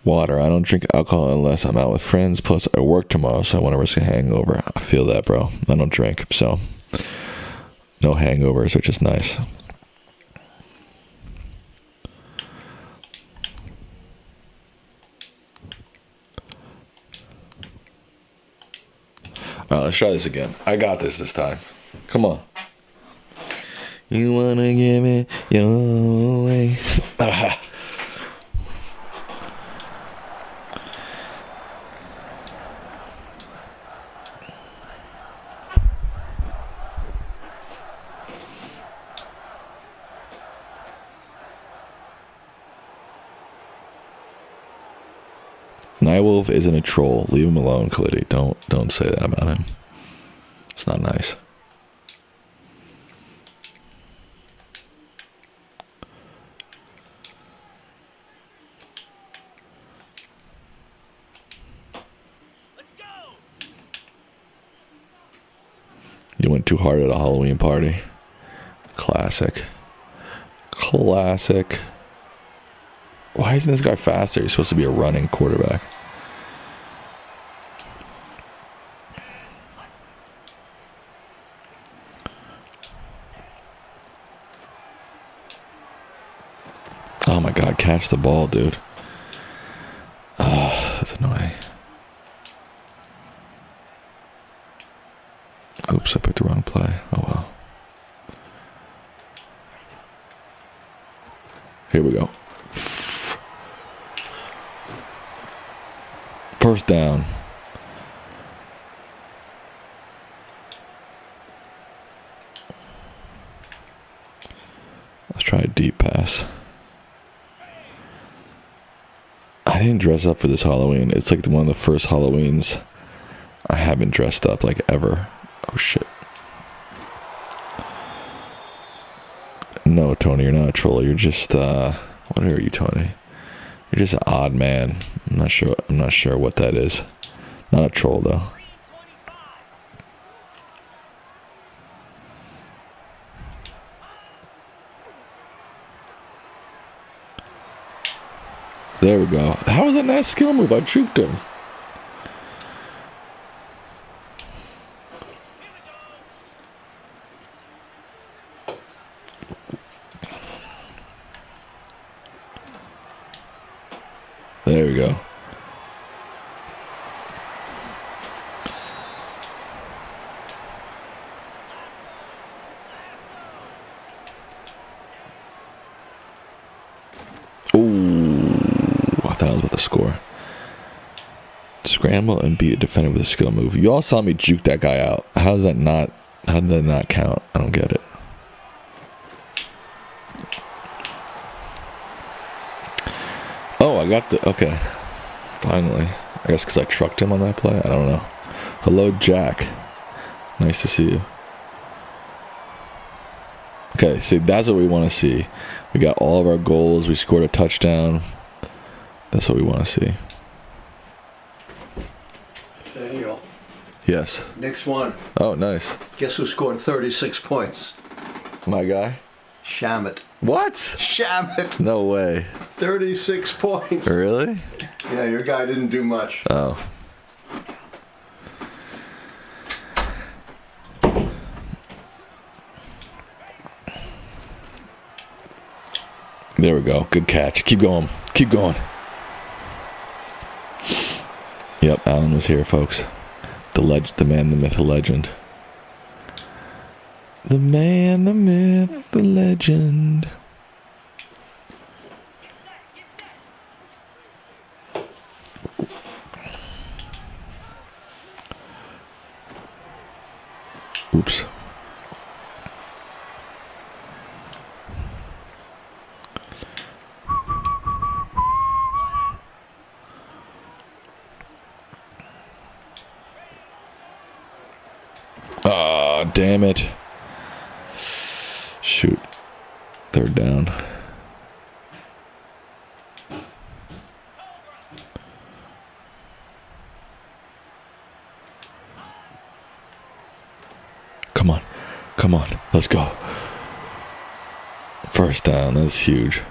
Speaker 1: Water. I don't drink alcohol unless I'm out with friends. Plus, I work tomorrow, so I want to risk a hangover. I feel that, bro. I don't drink, so no hangovers, which is nice. All right, let's try this again. I got this time. Come on. You wanna give it your way. Nightwolf isn't a troll. Leave him alone, Clitty. Don't say that about him. It's not nice.
Speaker 2: Let's go.
Speaker 1: You went too hard at a Halloween party. Classic. Why isn't this guy faster? He's supposed to be a running quarterback. Oh my god, catch the ball, dude. Oh, that's annoying. Oops, I picked the wrong play. Oh well. Here we go. First down. Let's try a deep pass. I didn't dress up for this Halloween. It's like one of the first Halloweens I haven't dressed up like ever. Oh shit. No, Tony, you're not a troll. You're just what are you, Tony? You're just an odd man. I'm not sure what that is. Not a troll though. There we go. How was that not a skill move? I juked him. There we go. I thought I was about to score. Scramble and beat a defender with a skill move. You all saw me juke that guy out. How did that not count? I don't get it. Oh, I got the... Okay. Finally. I guess because I trucked him on that play? I don't know. Hello, Jack. Nice to see you. Okay, see, that's what we want to see. We got all of our goals. We scored a touchdown. That's what we want to see.
Speaker 3: Daniel.
Speaker 1: Yes.
Speaker 3: Next one.
Speaker 1: Oh, nice.
Speaker 3: Guess who scored 36 points?
Speaker 1: My guy?
Speaker 3: Shamit.
Speaker 1: What?
Speaker 3: Shamit.
Speaker 1: No way.
Speaker 3: 36 points.
Speaker 1: Really?
Speaker 3: Yeah, your guy didn't do much.
Speaker 1: Oh. There we go. Good catch. Keep going. Keep going. Yep, Allan was here, folks. The man, the myth, the legend. The man, the myth, the legend. Oops. Ah, damn it. Shoot. Third down. Come on. Come on. Let's go. First down. That's huge.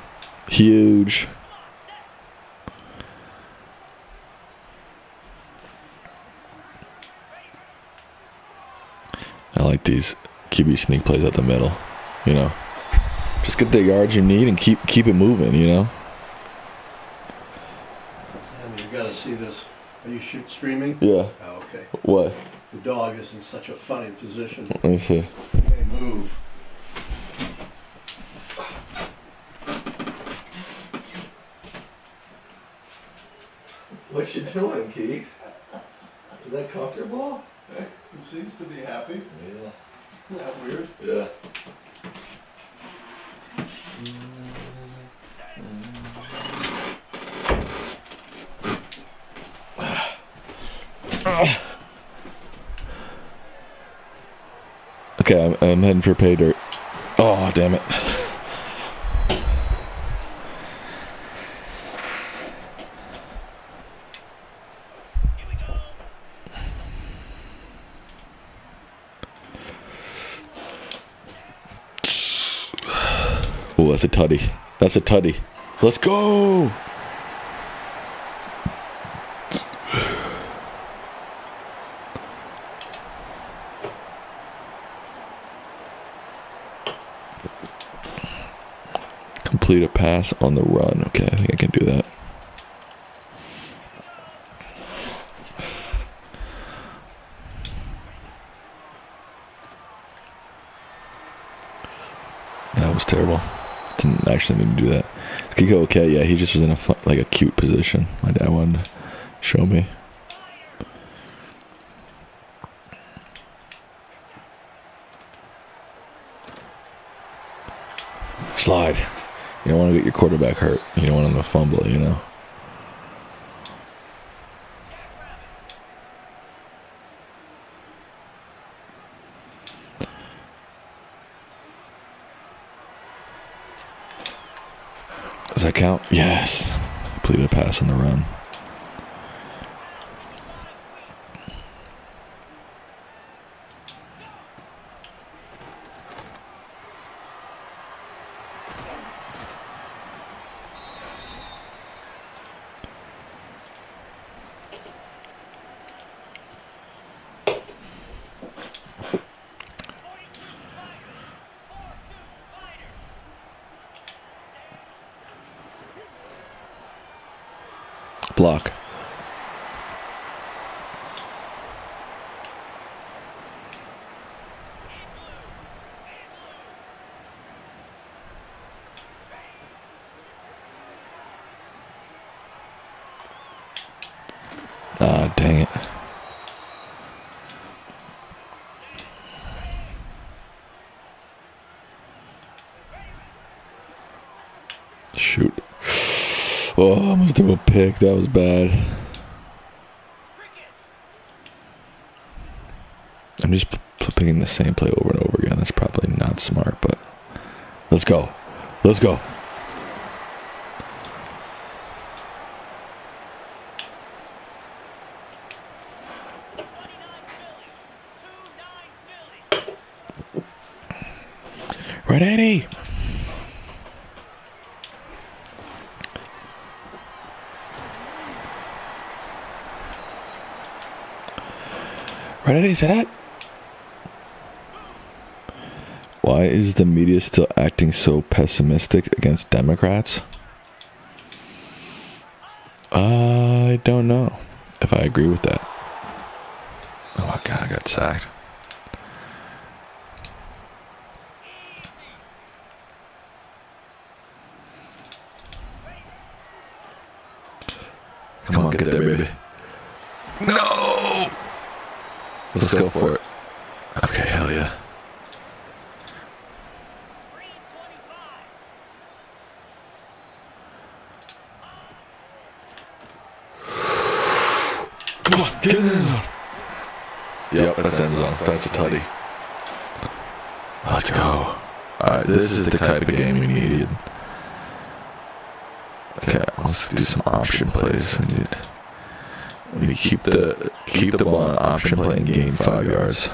Speaker 1: Huge. I like these QB sneak plays at the middle, you know. Just get the yards you need and keep it moving, you know.
Speaker 3: You gotta see this. Are you streaming?
Speaker 1: Yeah.
Speaker 3: Oh, okay.
Speaker 1: What?
Speaker 3: The dog is in such a funny position.
Speaker 1: Let me see.
Speaker 3: They move.
Speaker 1: What you doing, Keith? Is that comfortable?
Speaker 3: He seems to be happy.
Speaker 1: Yeah.
Speaker 3: Isn't that weird?
Speaker 1: Yeah. Okay, I'm heading for pay dirt. Oh, damn it. Oh, that's a tutty. That's a tutty. Let's go. Complete a pass on the run. Okay, I think I can do that. That was terrible. Didn't actually mean to do that. This could go okay. Yeah, he just was in a cute position. My dad wanted to show me. Slide. You don't want to get your quarterback hurt. You don't want him to fumble, you know. Does that count? Yes. Completed a pass on the run. Block. Ah, dang it. Shoot. Oh, I almost threw a pick. That was bad. I'm just picking the same play over and over again. That's probably not smart, but let's go. Let's go. Right, Eddie. Right, Eddie, say that. Why is the media still acting so pessimistic against Democrats? I don't know if I agree with that. Oh my God, I got sacked. Come on, get there, baby. No! Let's go for it. Okay, hell yeah. Come on, get in the end zone. Yep, that's end zone. That's a tutty. Let's go. Alright, this is the type of game we needed. Okay, let's do some option plays. We need to keep the ball on option play and gain 5 yards.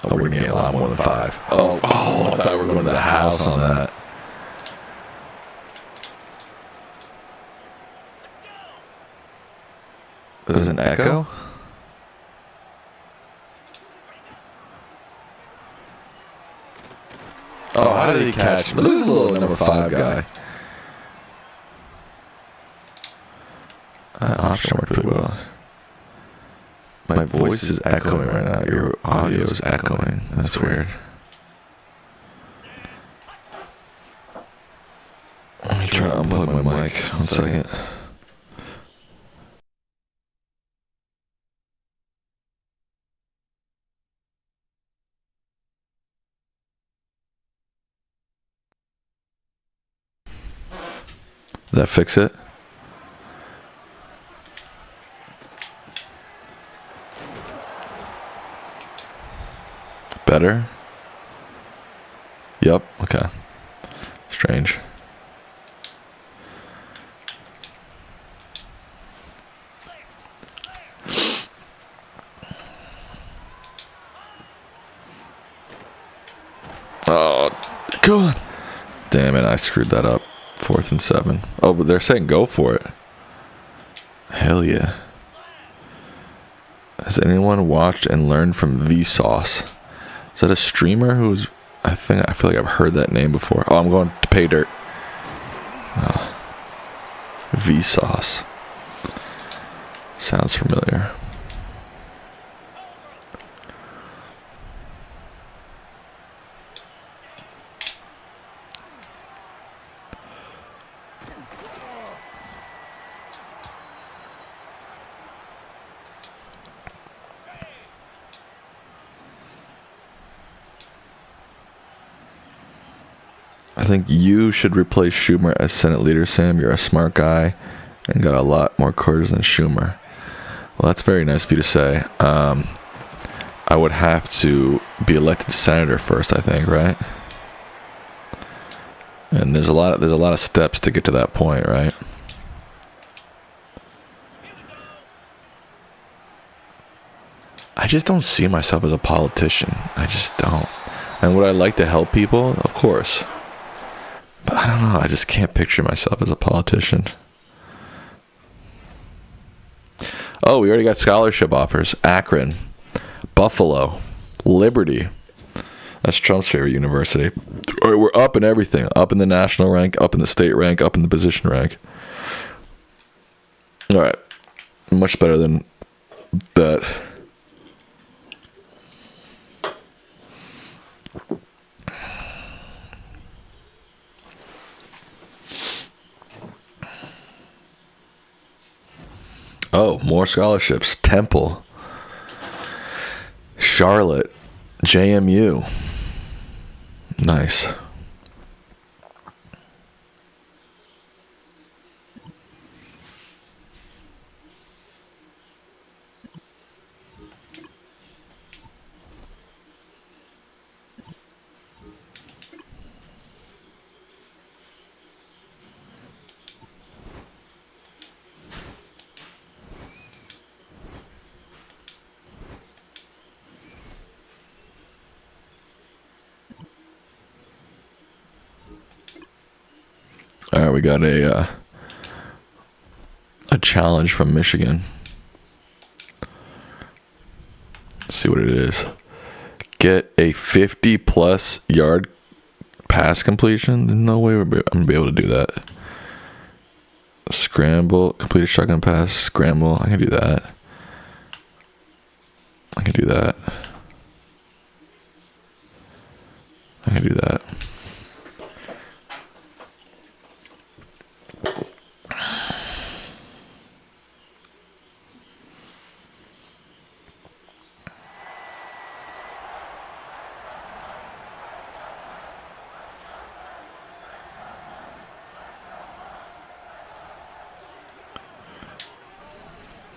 Speaker 1: Oh, we're getting a lot more than 5. Oh, I thought we were going to the house on that. There's an echo? Oh, how did he catch? Look at this little number 5 guy. Option worked pretty well. My voice is echoing right now. Your audio is echoing. That's weird. Let me try to unplug my mic. 1 second. Does that fix it? Better? Yep, okay. Strange. Oh, Go on. Damn it, I screwed that up. 4th and 7. Oh, but they're saying go for it. Hell yeah. Has anyone watched and learned from Vsauce? Is that a streamer who's... I feel like I've heard that name before. Oh, I'm going to pay dirt. Oh. Vsauce. Sounds familiar. I think you should replace Schumer as Senate leader, Sam. You're a smart guy and got a lot more quarters than Schumer. Well, that's very nice of you to say. I would have to be elected senator first, I think, right? And there's a lot of steps to get to that point, right? I just don't see myself as a politician. I just don't. And would I like to help people? Of course. But I don't know. I just can't picture myself as a politician. Oh, we already got scholarship offers. Akron, Buffalo, Liberty. That's Trump's favorite university. All right, we're up in everything. Up in the national rank, up in the state rank, up in the position rank. All right. Much better than that. Oh, more scholarships. Temple, Charlotte, JMU. Nice. All right, we got a challenge from Michigan. Let's see what it is. Get a 50-plus yard pass completion. There's no way I'm gonna be able to do that. Scramble, complete a shotgun pass, scramble. I can do that. I can do that. I can do that.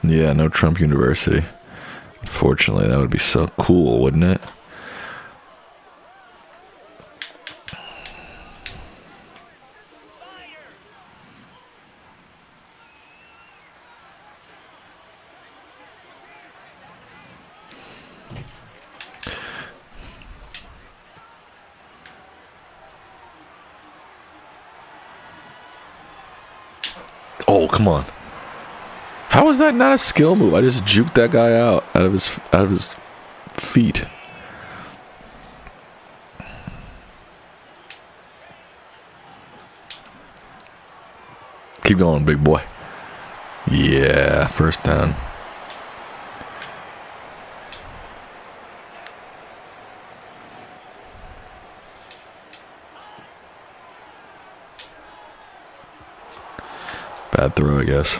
Speaker 1: Yeah, no Trump University. Unfortunately, that would be so cool, wouldn't it? Oh, come on. How is that not a skill move? I just juked that guy out of his feet. Keep going, big boy. Yeah, first down. Bad throw, I guess.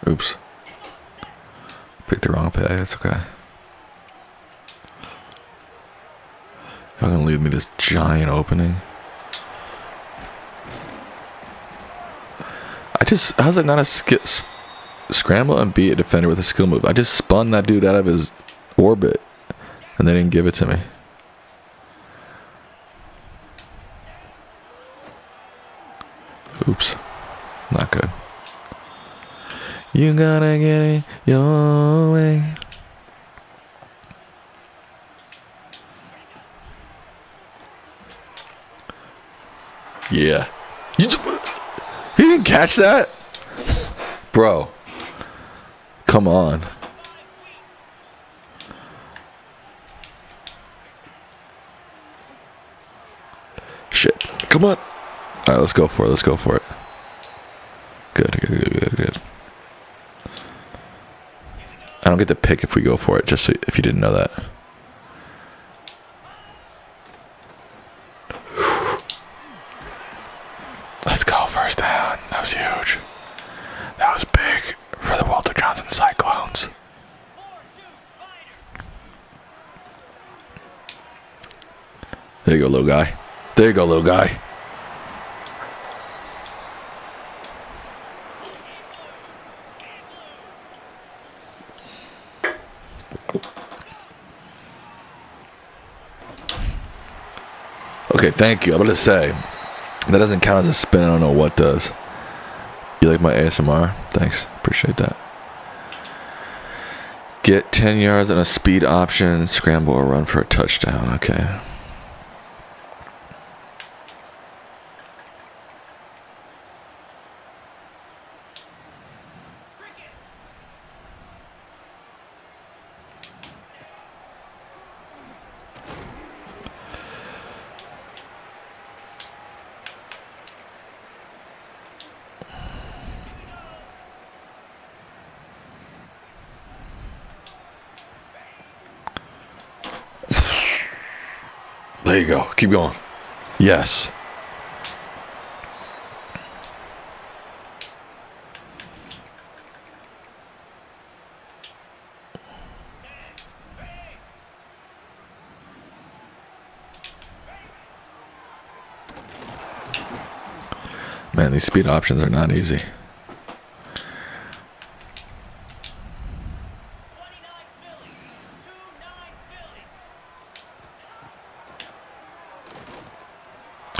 Speaker 1: Oops. Picked the wrong play. That's okay. Y'all gonna leave me this giant opening? How's that not a scramble and beat a defender with a skill move? I just spun that dude out of his orbit. and they didn't give it to me. Oops. Not good. You gotta get it your way. Yeah. He didn't catch that? Bro. Come on. Shit. Come on. All right, let's go for it. Let's go for it. Good. I don't get to pick if we go for it, just so, if you didn't know that. Let's go, first down. That was huge. That was big for the Walter Johnson Cyclones. There you go, little guy. There you go, little guy. Okay, thank you. I'm going to say, that doesn't count as a spin. I don't know what does. You like my ASMR? Thanks. Appreciate that. Get 10 yards on a speed option, scramble or run for a touchdown. Okay. There you go. Keep going. Yes. Man, these speed options are not easy.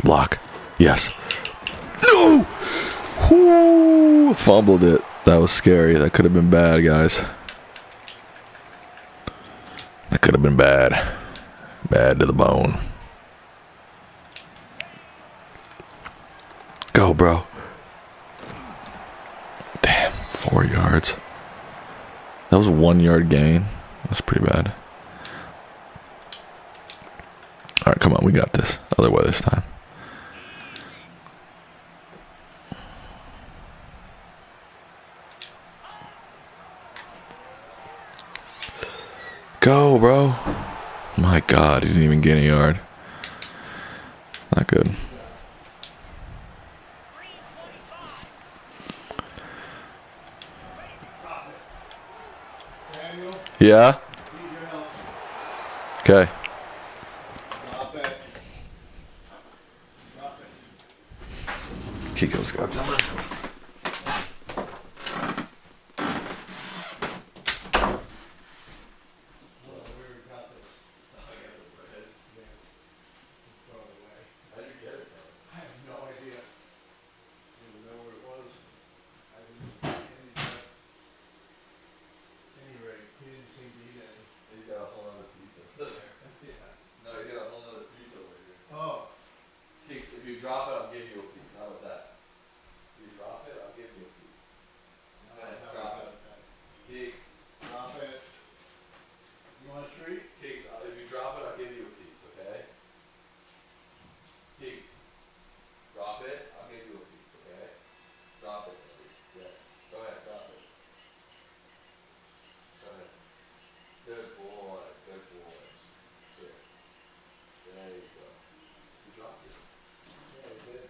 Speaker 1: Block. Yes. No! Whoo! Fumbled it. That was scary. That could have been bad, guys. That could have been bad. Bad to the bone. Go, bro. Damn, 4 yards. That was a 1 yard gain. That's pretty bad. All right, come on. We got this. Other way this time. Go, bro. My God, he didn't even gain a yard. Not good. Yeah? Okay. Kiko's got some. Drop it, I'll give you a piece. How about that? You drop it, I'll give you a piece. Go ahead, drop it. Keeks.
Speaker 3: Drop it. You want a treat?
Speaker 1: Keeks, if you drop it, I'll give you a piece, okay? Keeks. Drop it, I'll give you a piece, okay? Drop it, buddy. Yes. Go ahead, drop it. Go ahead. Good boy, good boy. Good. There you go. You dropped it. Yeah, you did.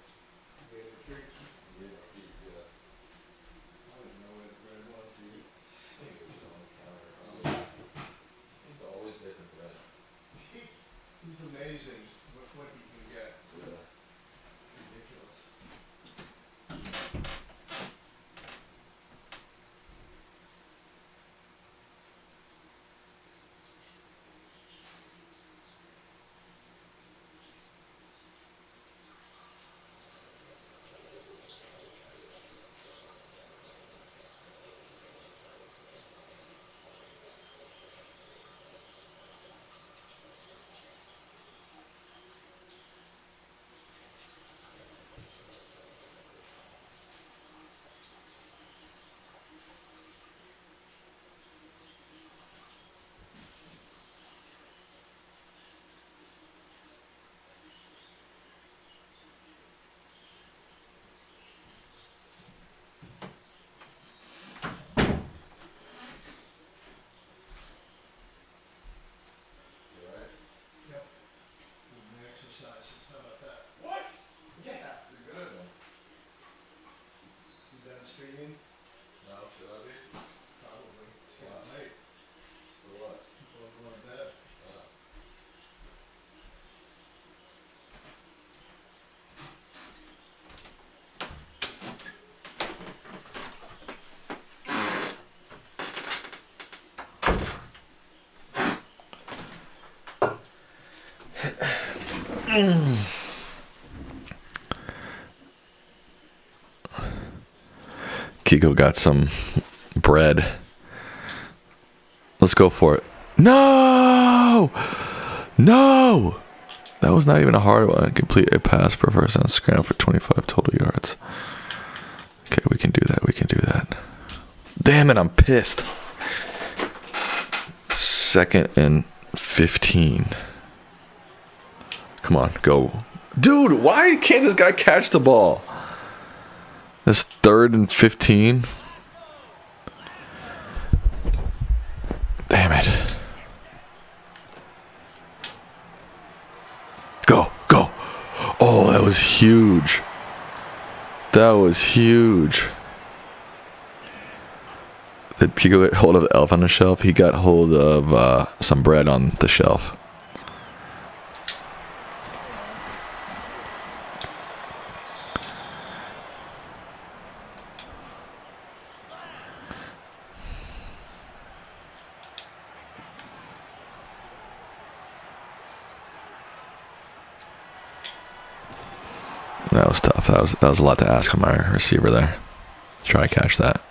Speaker 1: Kiko got some bread. Let's go for it. No! No! That was not even a hard one. Complete a pass for first down, scramble for 25 total yards. Okay, we can do that. We can do that. Damn it, I'm pissed. 2nd and 15. Come on, go. Dude, why can't this guy catch the ball? This 3rd and 15. Damn it. Go, go. Oh, that was huge. That was huge. Did Pico get hold of the elf on the shelf? He got hold of some bread on the shelf. That was tough. That was a lot to ask on my receiver there. Try to catch that.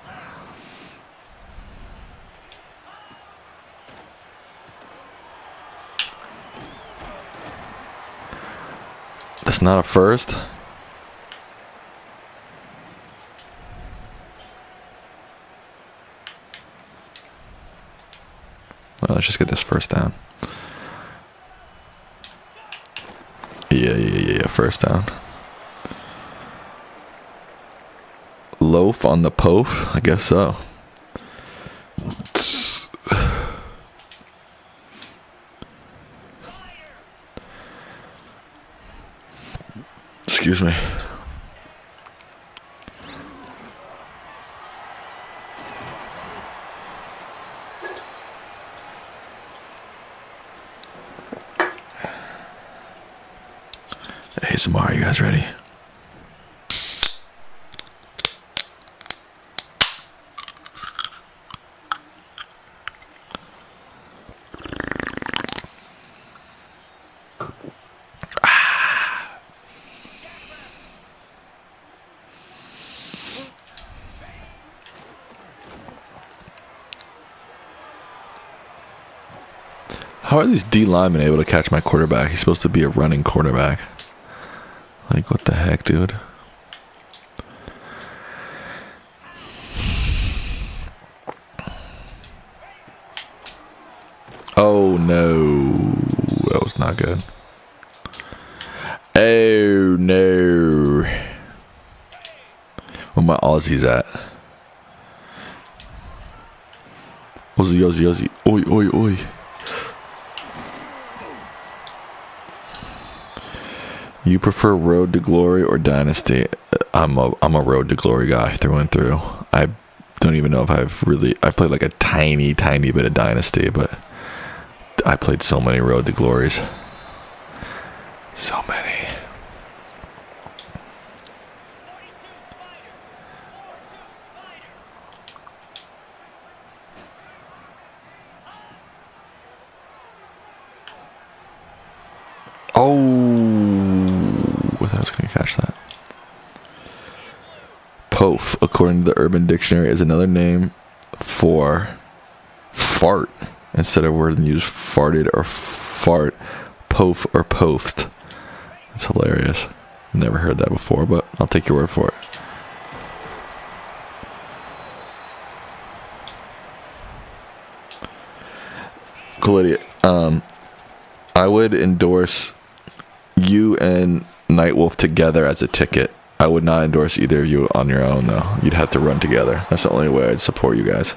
Speaker 1: That's not a first. Well, let's just get this first down. Yeah. First down. Loaf on the pof? I guess so. Excuse me. Hey, Samara, you guys ready? How are these D linemen able to catch my quarterback? He's supposed to be a running quarterback. Like, what the heck, dude? Oh, no. That was not good. Oh, no. Where my Aussies at? Aussie. Oi. You prefer Road to Glory or Dynasty? I'm a Road to Glory guy through and through. I don't even know if I played like a tiny bit of Dynasty, but I played so many Road to Glories. So many. I was going to catch that. Pof, according to the Urban Dictionary, is another name for fart. Instead of word used farted or fart, pof or pofed. That's hilarious. Never heard that before, but I'll take your word for it. Cool idiot. I would endorse you and Nightwolf together as a ticket. I would not endorse either of you on your own, though. You'd have to run together. That's the only way I'd support you guys.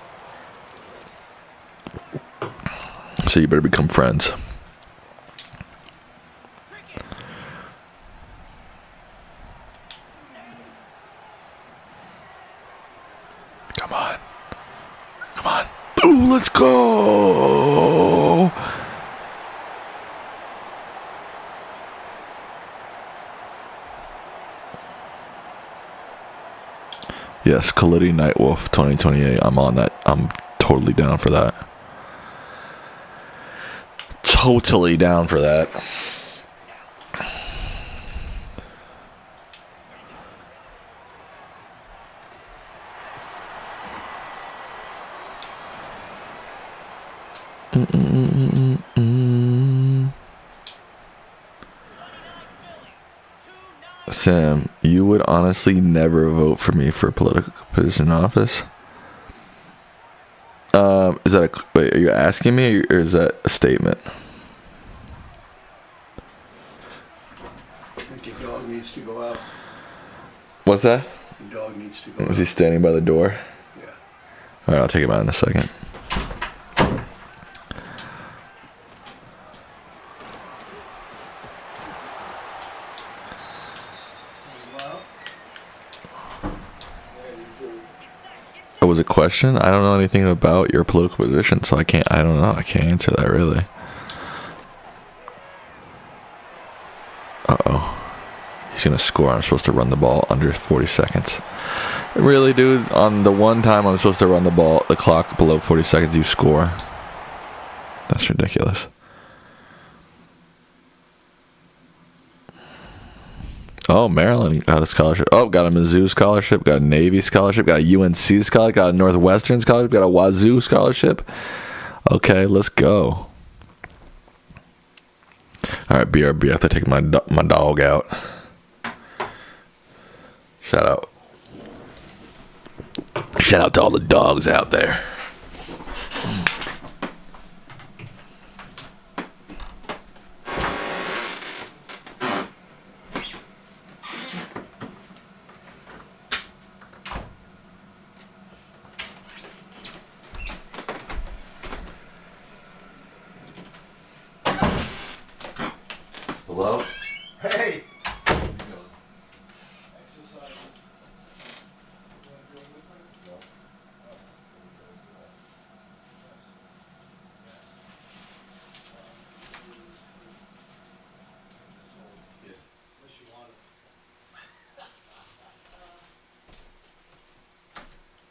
Speaker 1: So you better become friends. Come on. Ooh, let's go! Yes, Khalidi Nightwolf 2028. I'm on that. I'm totally down for that. Totally down for that. Sam, you would honestly never vote for me for a political position in office? Is that wait, are you asking me or is that a statement?
Speaker 3: I think your dog needs to go out.
Speaker 1: What's that?
Speaker 3: Your dog needs to go
Speaker 1: Is he
Speaker 3: out.
Speaker 1: standing by the door?
Speaker 3: Yeah.
Speaker 1: Alright, I'll take him out in a second.
Speaker 3: Well,
Speaker 1: That was a question? I don't know anything about your political position, so I don't know. I can't answer that really. Uh-oh. He's going to score. I'm supposed to run the ball under 40 seconds. Really, dude? On the one time I'm supposed to run the ball, the clock below 40 seconds, you score? That's ridiculous. Oh, Maryland got a scholarship. Oh, got a Mizzou scholarship, got a Navy scholarship, got a UNC scholarship, got a Northwestern scholarship, got a Wazoo scholarship. Okay, let's go. All right, BRB, I have to take my dog out. Shout out. Shout out to all the dogs out there. Hello?
Speaker 3: hey!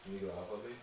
Speaker 1: Can you go out, puppy?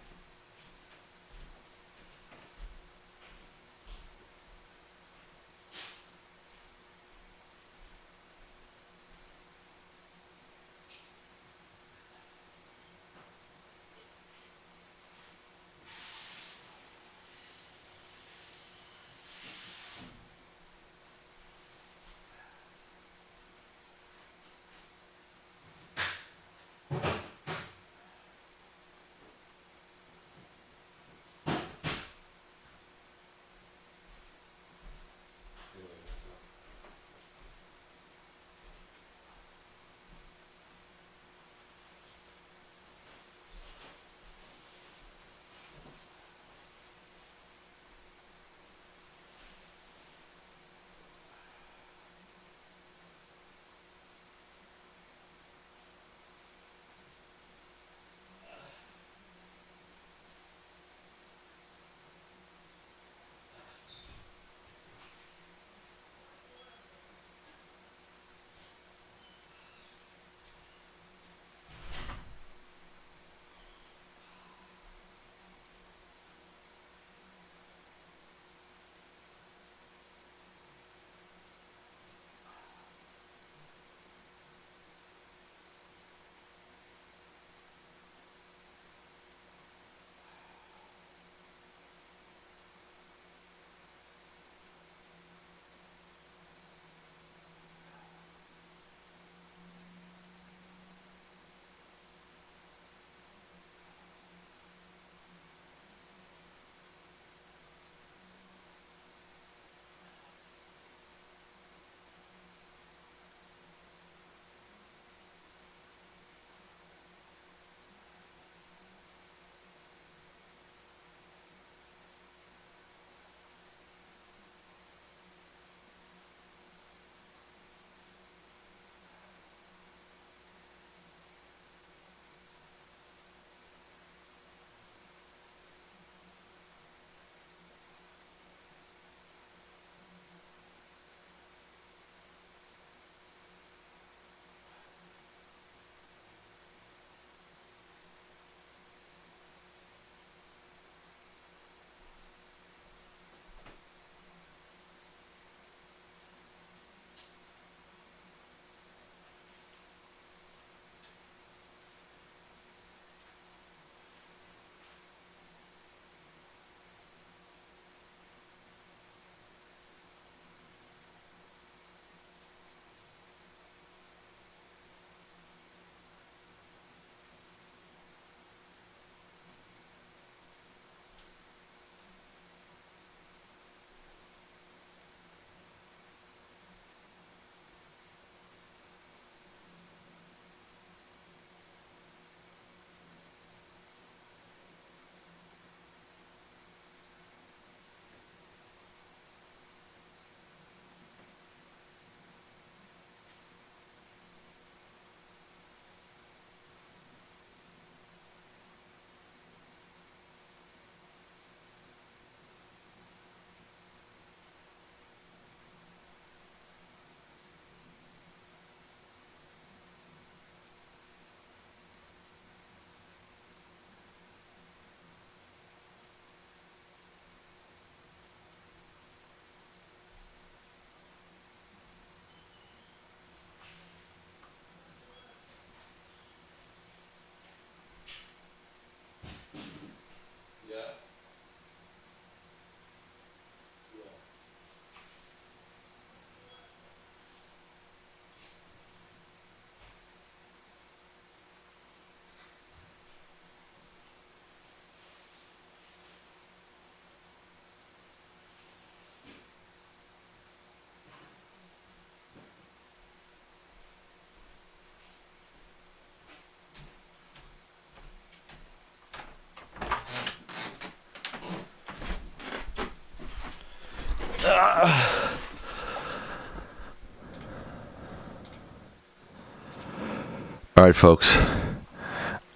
Speaker 1: All right, folks.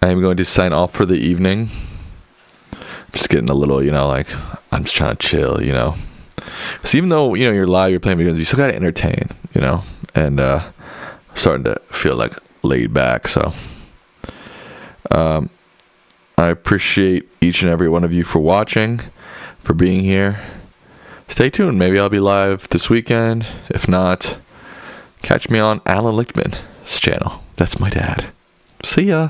Speaker 1: I am going to sign off for the evening. I'm just getting a little, I'm just trying to chill, So even though, you're live, you're playing video games, you still got to entertain, And I'm starting to feel like laid back, so. I appreciate each and every one of you for watching, for being here. Stay tuned. Maybe I'll be live this weekend. If not, catch me on Allan Lichtman's channel. That's my dad. See ya.